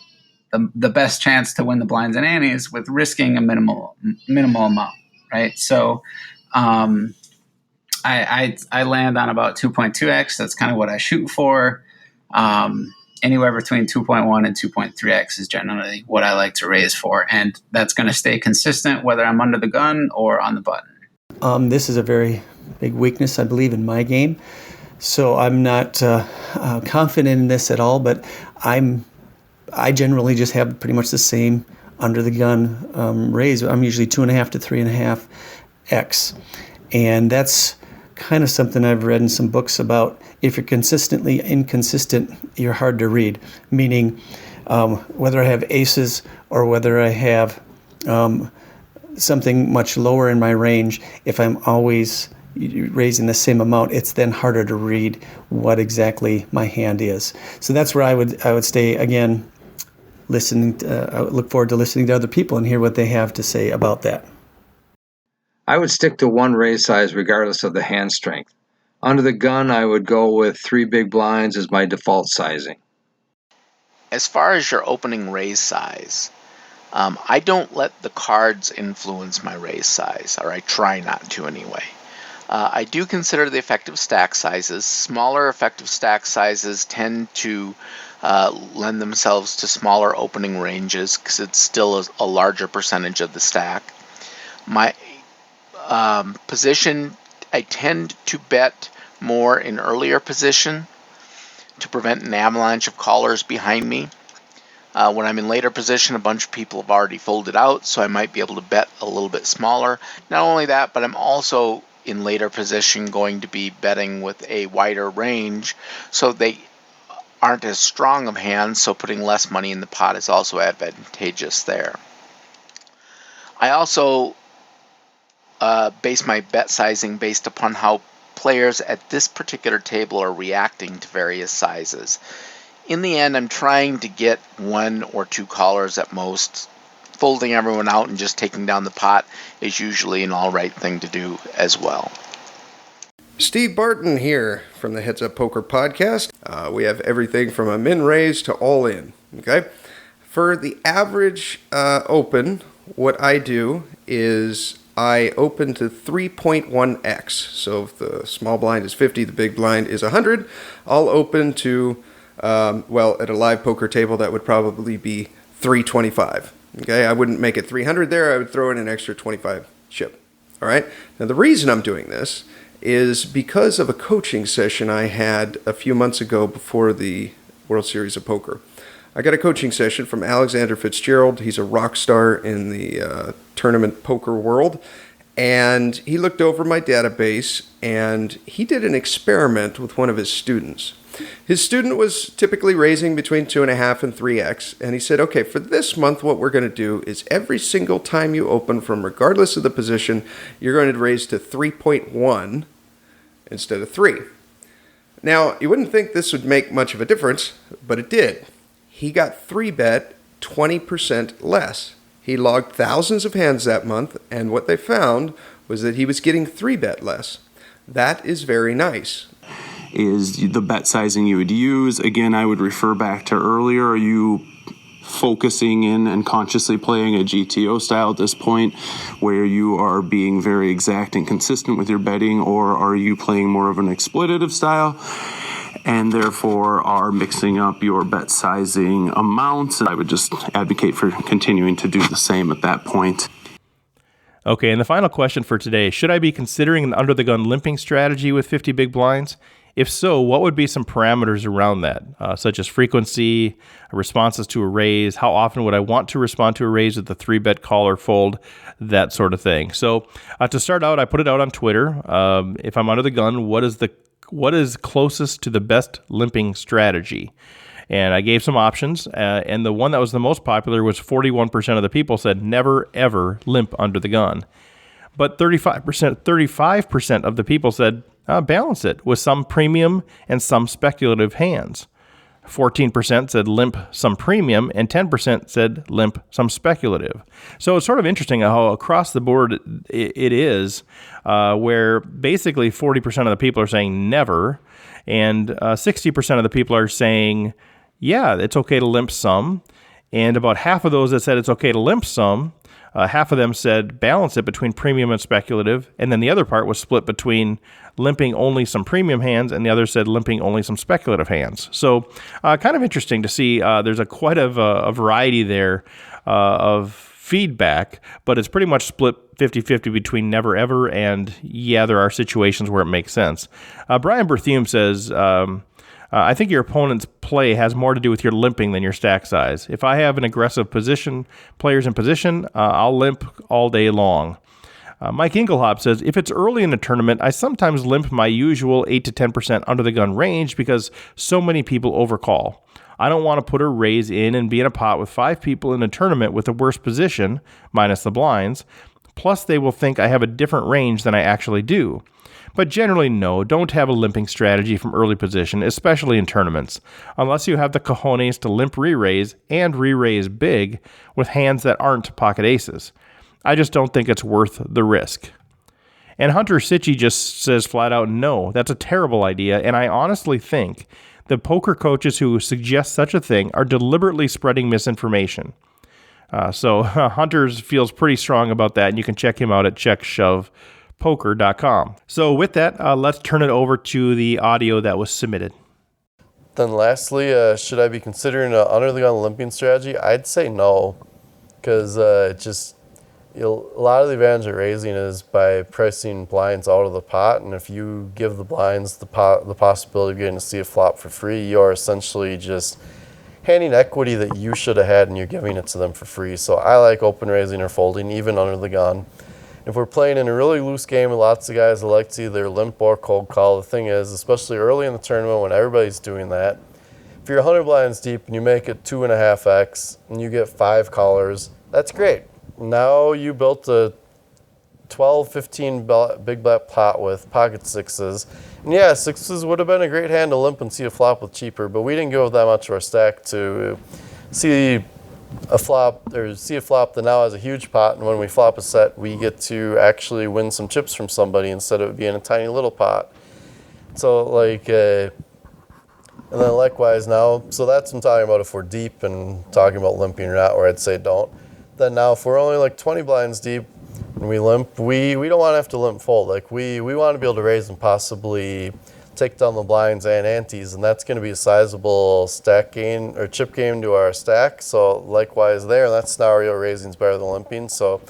the best chance to win the blinds and antes with risking a minimal amount, right? So I land on about 2.2x. That's kind of what I shoot for. Anywhere between 2.1 and 2.3x is generally what I like to raise for, and that's going to stay consistent whether I'm under the gun or on the button. This is a very big weakness, I believe, in my game. So I'm not confident in this at all, but I generally just have pretty much the same under the gun raise. I'm usually 2.5 to 3.5x, and that's kind of something I've read in some books about. If you're consistently inconsistent, you're hard to read, meaning whether I have aces or whether I have something much lower in my range, if I'm always raising the same amount, it's then harder to read what exactly my hand is. So that's where I would stay, again, listening. I would look forward to listening to other people and hear what they have to say about that. I would stick to one raise size regardless of the hand strength. Under the gun, I would go with 3 big blinds as my default sizing. As far as your opening raise size, I don't let the cards influence my raise size, or I try not to anyway. I do consider the effective stack sizes. Smaller effective stack sizes tend to lend themselves to smaller opening ranges because it's still a larger percentage of the stack. My position, I tend to bet more in earlier position to prevent an avalanche of callers behind me. When I'm in later position, a bunch of people have already folded out, so I might be able to bet a little bit smaller. Not only that, but I'm also in later position going to be betting with a wider range, so they aren't as strong of hands, so putting less money in the pot is also advantageous there. I also base my bet sizing based upon how players at this particular table are reacting to various sizes. In the end, I'm trying to get 1 or 2 callers at most. Folding everyone out and just taking down the pot is usually an all right thing to do as well. Steve Barton here from the Heads Up Poker Podcast. We have everything from a min raise to all in. Okay, for the average open, what I do is I open to 3.1x. So if the small blind is 50, the big blind is 100. I'll open to, at a live poker table, that would probably be 325. Okay, I wouldn't make it 300 there. I would throw in an extra 25 chip. All right. Now, the reason I'm doing this is because of a coaching session I had a few months ago before the World Series of Poker. I got a coaching session from Alexander Fitzgerald. He's a rock star in the tournament poker world. And he looked over my database and he did an experiment with one of his students. His student was typically raising between 2.5 and 3x. And he said, okay, for this month, what we're going to do is every single time you open from, regardless of the position, you're going to raise to 3.1 instead of 3. Now, you wouldn't think this would make much of a difference, but it did. He got 3-bet 20% less. He logged thousands of hands that month, and what they found was that he was getting 3-bet less. That is very nice. Is the bet sizing you would use? Again, I would refer back to earlier. Are you focusing in and consciously playing a GTO style at this point where you are being very exact and consistent with your betting, or are you playing more of an exploitative style and therefore are mixing up your bet sizing amounts? I would just advocate for continuing to do the same at that point. Okay, and the final question for today, should I be considering an under-the-gun limping strategy with 50 big blinds? If so, what would be some parameters around that, such as frequency, responses to a raise, how often would I want to respond to a raise with the 3-bet call or fold, that sort of thing. So to start out, I put it out on Twitter. If I'm under the gun, what is closest to the best limping strategy? And I gave some options, and the one that was the most popular was 41% of the people said never, ever limp under the gun. But 35% of the people said balance it with some premium and some speculative hands. 14% said limp some premium, and 10% said limp some speculative. So it's sort of interesting how across the board it is, where basically 40% of the people are saying never, and 60% of the people are saying yeah, it's okay to limp some. And about half of those that said it's okay to limp some, half of them said balance it between premium and speculative. And then the other part was split between limping only some premium hands, and the other said limping only some speculative hands. So kind of interesting to see. There's quite a variety there of feedback, but it's pretty much split 50-50 between never ever and yeah, there are situations where it makes sense. Brian Berthium says, I think your opponent's play has more to do with your limping than your stack size. If I have an aggressive players in position, I'll limp all day long. Mike Inglehop says, if it's early in a tournament, I sometimes limp my usual 8 to 10% under the gun range because so many people overcall. I don't want to put a raise in and be in a pot with 5 people in a tournament with a worse position, minus the blinds. Plus, they will think I have a different range than I actually do. But generally, no, don't have a limping strategy from early position, especially in tournaments, unless you have the cojones to limp re-raise and re-raise big with hands that aren't pocket aces. I just don't think it's worth the risk. And Hunter Sitchy just says flat out, no, that's a terrible idea, and I honestly think the poker coaches who suggest such a thing are deliberately spreading misinformation. So Hunter feels pretty strong about that, and you can check him out at checkshovepoker.com. So with that, let's turn it over to the audio that was submitted. Then lastly, should I be considering an under-the-gun limping strategy? I'd say no, because a lot of the advantage of raising is by pricing blinds out of the pot, and if you give the blinds the possibility of getting to see a flop for free, you are essentially just handing equity that you should have had and you're giving it to them for free. So I like open raising or folding, even under the gun. If we're playing in a really loose game with lots of guys that like to either limp or cold call, the thing is, especially early in the tournament when everybody's doing that, if you're 100 blinds deep and you make it 2.5x and you get 5 callers, that's great. Now you built a 12, 15 big bet pot with pocket sixes. And yeah, sixes would have been a great hand to limp and see a flop with cheaper, but we didn't go with that much of our stack to see a flop that now has a huge pot, and when we flop a set, we get to actually win some chips from somebody instead of it being a tiny little pot. So and then likewise now, so that's what I'm talking about if we're deep and talking about limping or not, where I'd say don't. Then now if we're only like 20 blinds deep and we limp, we don't want to have to limp fold. Like we want to be able to raise and possibly take down the blinds and antes, and that's going to be a sizable stack gain or chip gain to our stack. So likewise there, in that scenario, raising is better than limping. So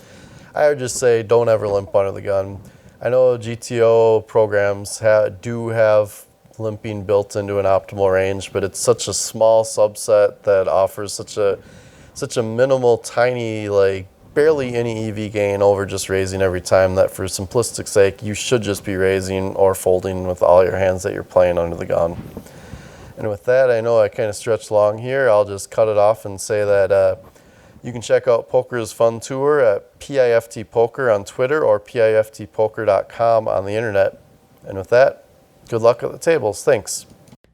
I would just say don't ever limp under the gun. I know GTO programs do have limping built into an optimal range, but it's such a small subset that offers such a minimal, tiny, like barely any EV gain over just raising every time that for simplistic sake, you should just be raising or folding with all your hands that you're playing under the gun. And with that, I know I kind of stretched long here. I'll just cut it off and say that you can check out Poker's Fun Tour at PIFT Poker on Twitter or PIFTpoker.com on the internet. And with that, good luck at the tables. Thanks.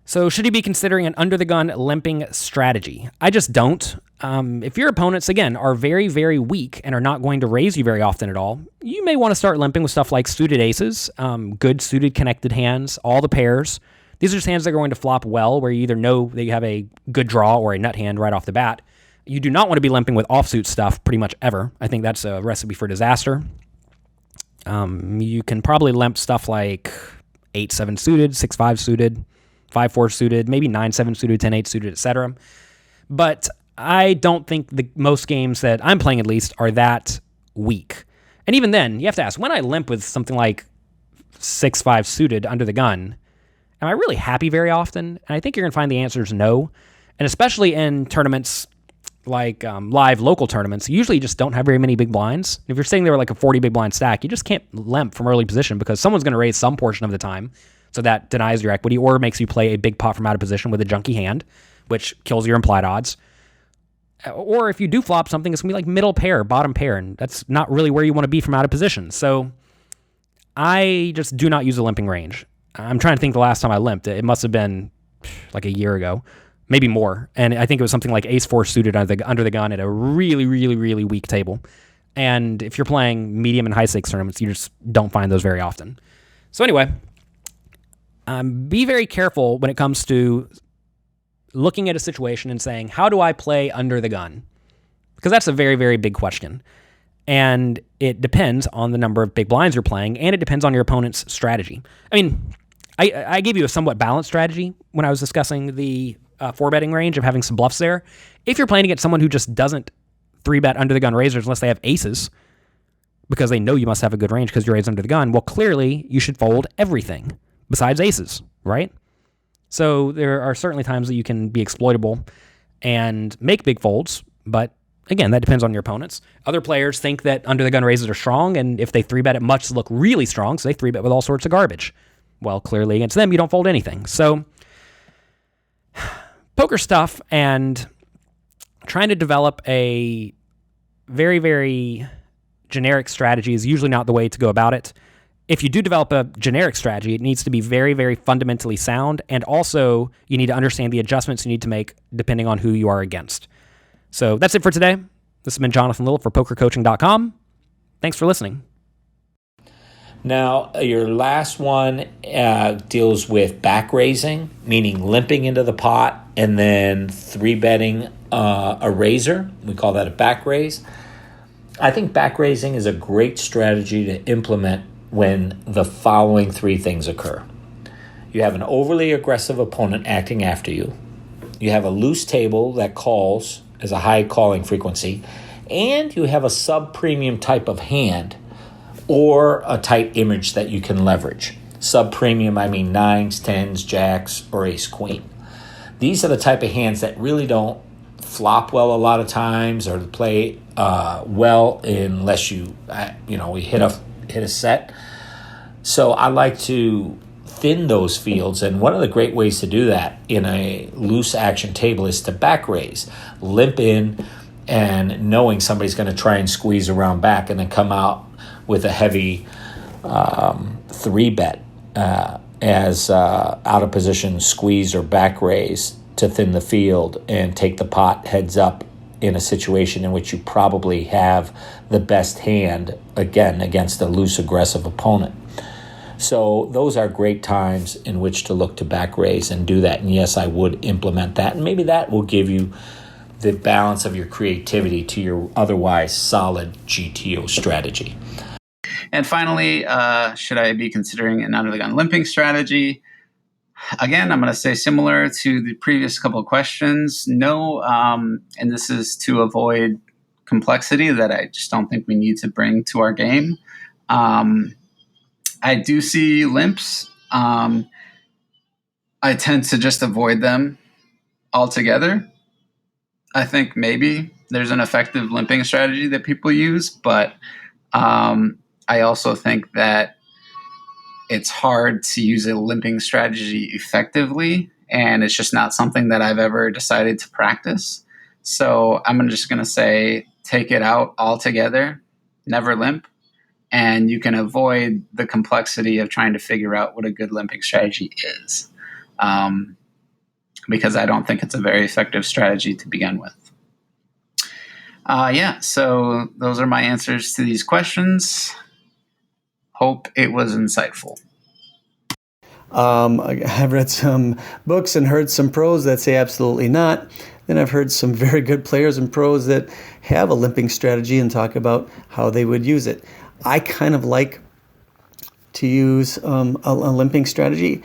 So should you be considering an under-the-gun limping strategy? I just don't. If your opponents, again, are very, very weak and are not going to raise you very often at all, you may want to start limping with stuff like suited aces, good suited connected hands, all the pairs. These are just hands that are going to flop well, where you either know that you have a good draw or a nut hand right off the bat. You do not want to be limping with offsuit stuff pretty much ever. I think that's a recipe for disaster. You can probably limp stuff like 8-7 suited, 6-5 suited, 5-4 suited, maybe 9-7 suited, 10-8 suited, etc. But I don't think most games that I'm playing, at least, are that weak. And even then, you have to ask, when I limp with something like 6-5 suited under the gun, am I really happy very often? And I think you're going to find the answer is no. And especially in tournaments like live local tournaments, you usually just don't have very many big blinds. If you're sitting there with like a 40 big blind stack, you just can't limp from early position because someone's going to raise some portion of the time. So that denies your equity or makes you play a big pot from out of position with a junky hand, which kills your implied odds. Or if you do flop something, it's going to be like middle pair, bottom pair, and that's not really where you want to be from out of position. So I just do not use a limping range. I'm trying to think the last time I limped. It must have been like a year ago, maybe more. And I think it was something like ace-4 suited under the gun at a really, really, really weak table. And if you're playing medium and high stakes tournaments, you just don't find those very often. So anyway, be very careful when it comes to looking at a situation and saying, how do I play under the gun? Because that's a very, very big question. And it depends on the number of big blinds you're playing, and it depends on your opponent's strategy. I mean, I gave you a somewhat balanced strategy when I was discussing the 4-betting range of having some bluffs there. If you're playing against someone who just doesn't 3-bet under the gun raisers unless they have aces, because they know you must have a good range because you raise under the gun, well, clearly you should fold everything besides aces, right? So there are certainly times that you can be exploitable and make big folds, but again, that depends on your opponents. Other players think that under the gun raises are strong, and if they 3-bet it much, look really strong, so they 3-bet with all sorts of garbage. Well, clearly against them, you don't fold anything. So poker stuff and trying to develop a very, very generic strategy is usually not the way to go about it. If you do develop a generic strategy, it needs to be very, very fundamentally sound, and also you need to understand the adjustments you need to make depending on who you are against. So that's it for today. This has been Jonathan Little for PokerCoaching.com. Thanks for listening. Now, your last one deals with back raising, meaning limping into the pot and then 3-betting a raiser. We call that a back raise. I think back raising is a great strategy to implement when the following 3 things occur. You have an overly aggressive opponent acting after you. You have a loose table that calls as a high calling frequency, and you have a sub-premium type of hand or a tight image that you can leverage. Sub-premium, I mean 9s, 10s, jacks, or ace-queen. These are the type of hands that really don't flop well a lot of times or play well unless we hit a set. So I like to thin those fields, and one of the great ways to do that in a loose action table is to back raise, limp in, and knowing somebody's going to try and squeeze around back and then come out with a heavy 3-bet as out of position squeeze or back raise to thin the field and take the pot heads up in a situation in which you probably have the best hand, again, against a loose, aggressive opponent. So those are great times in which to look to back raise and do that. And yes, I would implement that. And maybe that will give you the balance of your creativity to your otherwise solid GTO strategy. And finally, should I be considering an under-the-gun limping strategy? Again, I'm going to say similar to the previous couple of questions, no, and this is to avoid complexity that I just don't think we need to bring to our game. I do see limps. I tend to just avoid them altogether. I think maybe there's an effective limping strategy that people use, but I also think that it's hard to use a limping strategy effectively, and it's just not something that I've ever decided to practice. So I'm just going to say take it out altogether, never limp, and you can avoid the complexity of trying to figure out what a good limping strategy is, because I don't think it's a very effective strategy to begin with. So those are my answers to these questions. Hope it was insightful. I've read some books and heard some pros that say absolutely not. Then I've heard some very good players and pros that have a limping strategy and talk about how they would use it. I kind of like to use a limping strategy,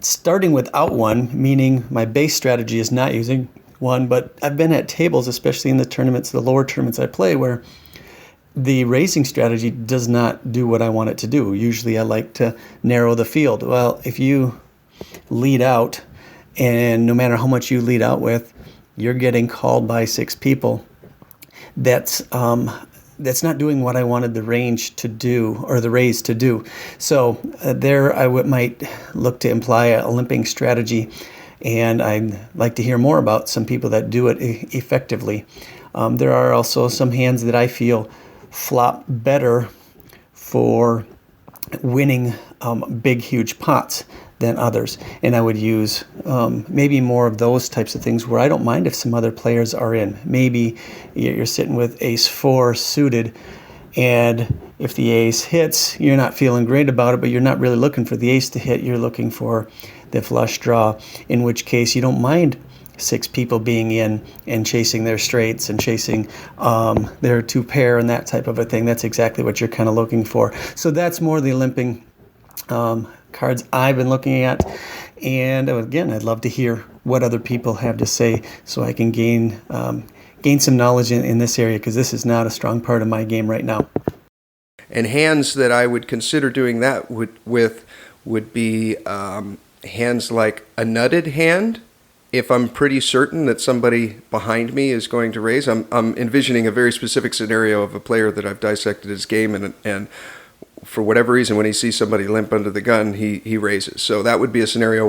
starting without one, meaning my base strategy is not using one, but I've been at tables, especially in the tournaments, the lower tournaments I play, where the raising strategy does not do what I want it to do. Usually I like to narrow the field. Well, if you lead out, and no matter how much you lead out with, you're getting called by 6 people, that's not doing what I wanted the range to do, or the raise to do. So there I might look to imply a limping strategy, and I'd like to hear more about some people that do it effectively. There are also some hands that I feel flop better for winning big, huge pots than others. And I would use maybe more of those types of things where I don't mind if some other players are in. Maybe you're sitting with ace-4 suited, and if the ace hits, you're not feeling great about it, but you're not really looking for the ace to hit. You're looking for the flush draw, in which case you don't mind 6 people being in and chasing their straights and chasing their 2 pair and that type of a thing. That's exactly what you're kind of looking for. So that's more the limping cards I've been looking at. And again, I'd love to hear what other people have to say so I can gain some knowledge in this area, because this is not a strong part of my game right now. And hands that I would consider doing that would be hands like a nutted hand. If I'm pretty certain that somebody behind me is going to raise, I'm envisioning a very specific scenario of a player that I've dissected his game, and for whatever reason, when he sees somebody limp under the gun, he raises. So that would be a scenario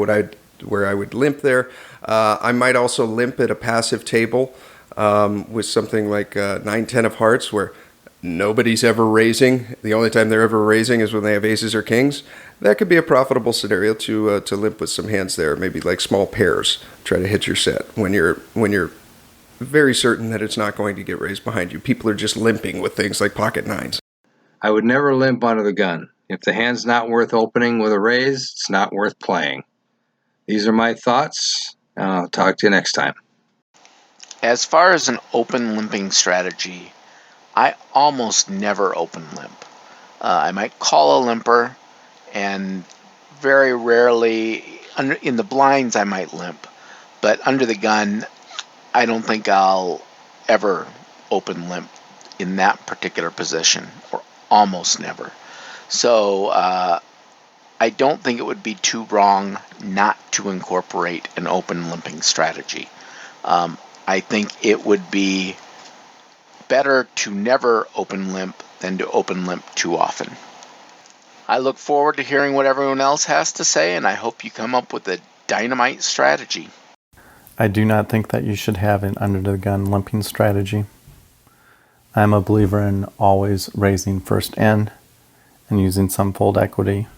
where I would limp there. I might also limp at a passive table with something like 9-10 of hearts, where nobody's ever raising. The only time they're ever raising is when they have aces or kings. That could be a profitable scenario to limp with some hands there, maybe like small pairs. Try to hit your set when you're very certain that it's not going to get raised behind you. People are just limping with things like pocket nines. I would never limp under the gun. If the hand's not worth opening with a raise, it's not worth playing. These are my thoughts. I'll talk to you next time. As far as an open limping strategy, I almost never open limp. I might call a limper, and very rarely in the blinds I might limp, but under the gun I don't think I'll ever open limp in that particular position, or almost never. So I don't think it would be too wrong not to incorporate an open limping strategy. I think it would be better to never open limp than to open limp too often. I look forward to hearing what everyone else has to say, and I hope you come up with a dynamite strategy. I do not think that you should have an under-the-gun limping strategy. I'm a believer in always raising first in and using some fold equity.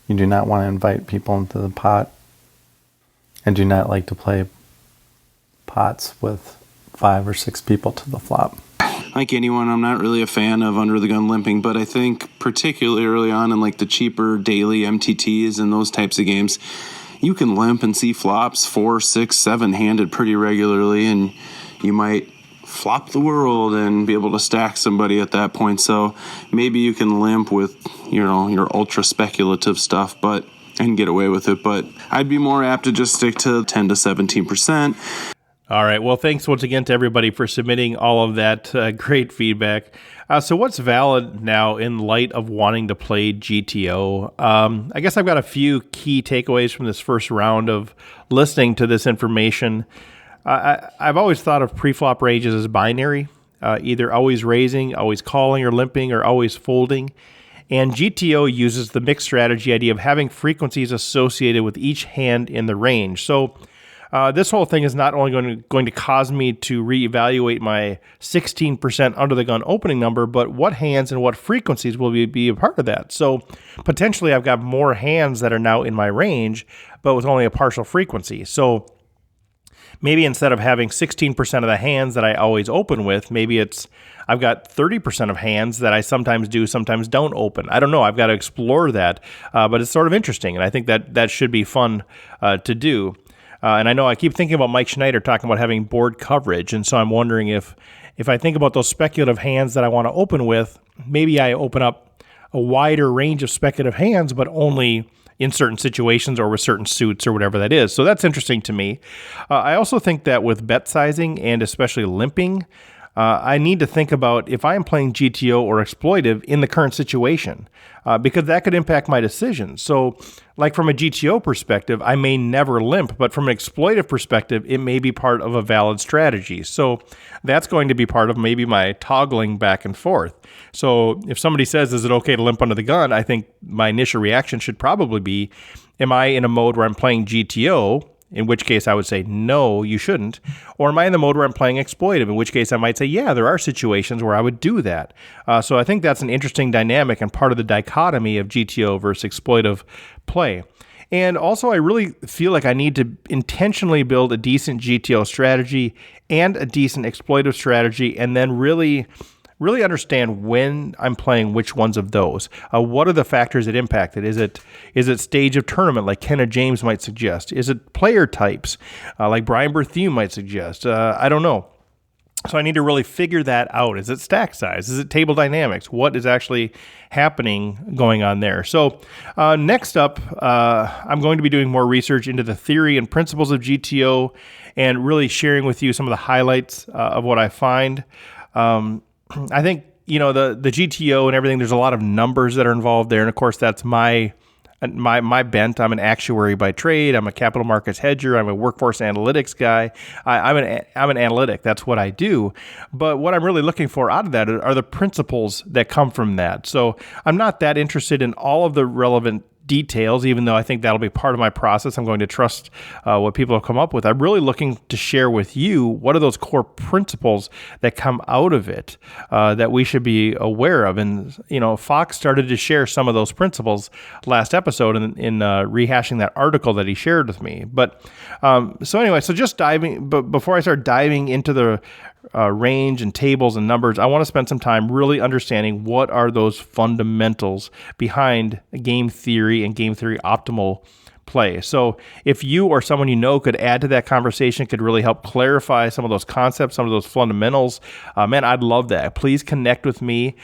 You do not want to invite people into the pot. I do not like to play pots with 5 or 6 people to the flop. Like anyone, I'm not really a fan of under-the-gun limping, but I think particularly early on in like the cheaper daily MTTs and those types of games, you can limp and see flops 4, 6, 7 handed pretty regularly, and you might flop the world and be able to stack somebody at that point. So maybe you can limp with, your ultra speculative stuff, and get away with it. But I'd be more apt to just stick to 10 to 17%. All right. Well, thanks once again to everybody for submitting all of that great feedback. So what's valid now in light of wanting to play GTO? I guess I've got a few key takeaways from this first round of listening to this information. I've always thought of preflop ranges as binary, either always raising, always calling or limping, or always folding. And GTO uses the mixed strategy idea of having frequencies associated with each hand in the range. So this whole thing is not only going to cause me to reevaluate my 16% under the gun opening number, but what hands and what frequencies will be a part of that. So potentially I've got more hands that are now in my range, but with only a partial frequency. So maybe instead of having 16% of the hands that I always open with, maybe I've got 30% of hands that I sometimes do, sometimes don't open. I don't know. I've got to explore that, but it's sort of interesting, and I think that should be fun to do. And I know I keep thinking about Mike Schneider talking about having board coverage, and so I'm wondering if I think about those speculative hands that I want to open with, maybe I open up a wider range of speculative hands, but only in certain situations or with certain suits or whatever that is. So that's interesting to me. I also think that with bet sizing and especially limping, I need to think about if I'm playing GTO or exploitive in the current situation, because that could impact my decisions. So like from a GTO perspective, I may never limp, but from an exploitive perspective, it may be part of a valid strategy. So that's going to be part of maybe my toggling back and forth. So if somebody says, is it okay to limp under the gun? I think my initial reaction should probably be, am I in a mode where I'm playing GTO? In which case I would say, no, you shouldn't. Or am I in the mode where I'm playing exploitive? In which case I might say, yeah, there are situations where I would do that. So I think that's an interesting dynamic and part of the dichotomy of GTO versus exploitive play. And also I really feel like I need to intentionally build a decent GTO strategy and a decent exploitive strategy, and then really really understand when I'm playing which ones of those. What are the factors that impact it? Is it stage of tournament, like Kenna James might suggest? Is it player types, like Brian Berthew might suggest? I don't know. So I need to really figure that out. Is it stack size? Is it table dynamics? What is actually happening going on there? So next up, I'm going to be doing more research into the theory and principles of GTO and really sharing with you some of the highlights of what I find. I think, the GTO and everything, there's a lot of numbers that are involved there. And of course, that's my bent. I'm an actuary by trade. I'm a capital markets hedger. I'm a workforce analytics guy. I'm an analytic. That's what I do. But what I'm really looking for out of that are the principles that come from that. So I'm not that interested in all of the relevant details, even though I think that'll be part of my process. I'm going to trust what people have come up with. I'm really looking to share with you what are those core principles that come out of it that we should be aware of. And, Fox started to share some of those principles last episode in rehashing that article that he shared with me. But so just diving, but before I start diving into the range and tables and numbers, I want to spend some time really understanding what are those fundamentals behind game theory and game theory optimal play. So if you or someone could add to that conversation, could really help clarify some of those concepts, some of those fundamentals, man, I'd love that. Please connect with me,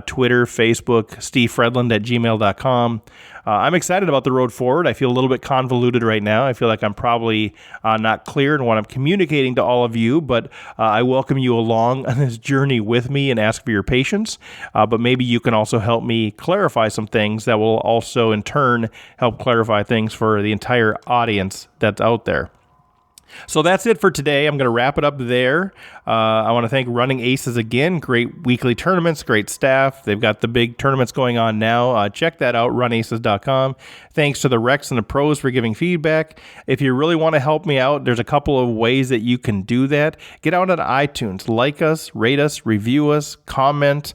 Twitter, Facebook, stevefredland@gmail.com. I'm excited about the road forward. I feel a little bit convoluted right now. I feel like I'm probably not clear in what I'm communicating to all of you, but I welcome you along on this journey with me and ask for your patience. But maybe you can also help me clarify some things that will also in turn help clarify things for the entire audience that's out there. So that's it for today. I'm going to wrap it up there. I want to thank Running Aces again. Great weekly tournaments, great staff. They've got the big tournaments going on now. Check that out, runaces.com. Thanks to the Recs and the pros for giving feedback. If you really want to help me out, there's a couple of ways that you can do that. Get out on iTunes, like us, rate us, review us, comment,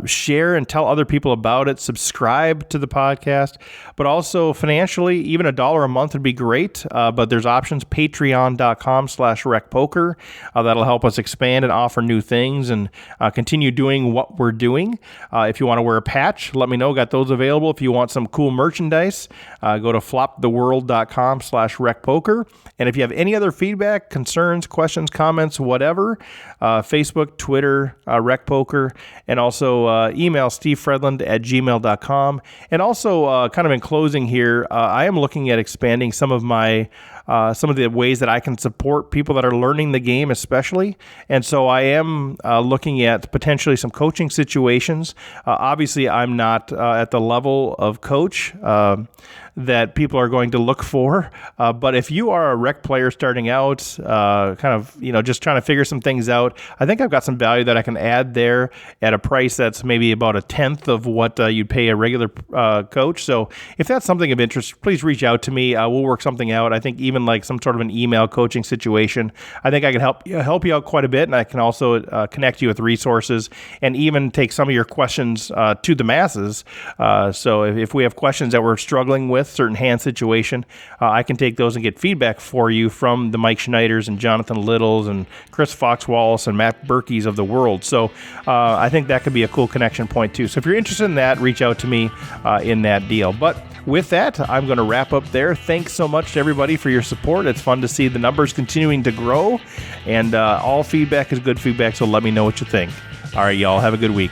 share and tell other people about it, subscribe to the podcast, but also financially, even $1 a month would be great. But there's options, patreon.com/recpoker. That'll help us expand and offer new things and continue doing what we're doing. If you want to wear a patch, let me know. Got those available. If you want some cool merchandise, go to floptheworld.com/recpoker. And if you have any other feedback, concerns, questions, comments, whatever, Facebook, Twitter, RecPoker, and also email stevefredland@gmail.com. And also, kind of in closing here, I am looking at expanding some of the ways that I can support people that are learning the game, especially. And so I am looking at potentially some coaching situations. Obviously, I'm not at the level of coach that people are going to look for. But if you are a rec player starting out, just trying to figure some things out, I think I've got some value that I can add there at a price that's maybe about 1/10 of what you'd pay a regular coach. So if that's something of interest, please reach out to me. We'll work something out. I think even like some sort of an email coaching situation, I think I can help you out quite a bit. And I can also connect you with resources and even take some of your questions to the masses. So if we have questions that we're struggling with, certain hand situation, I can take those and get feedback for you from the Mike Schneiders and Jonathan Littles and Chris Fox-Wallace and Matt Berkeys of the world. So I think that could be a cool connection point too. So if you're interested in that, reach out to me in that deal. But with that, I'm going to wrap up there. Thanks so much to everybody for your support. It's fun to see the numbers continuing to grow, and all feedback is good feedback, so let me know what you think. All right, y'all, have a good week.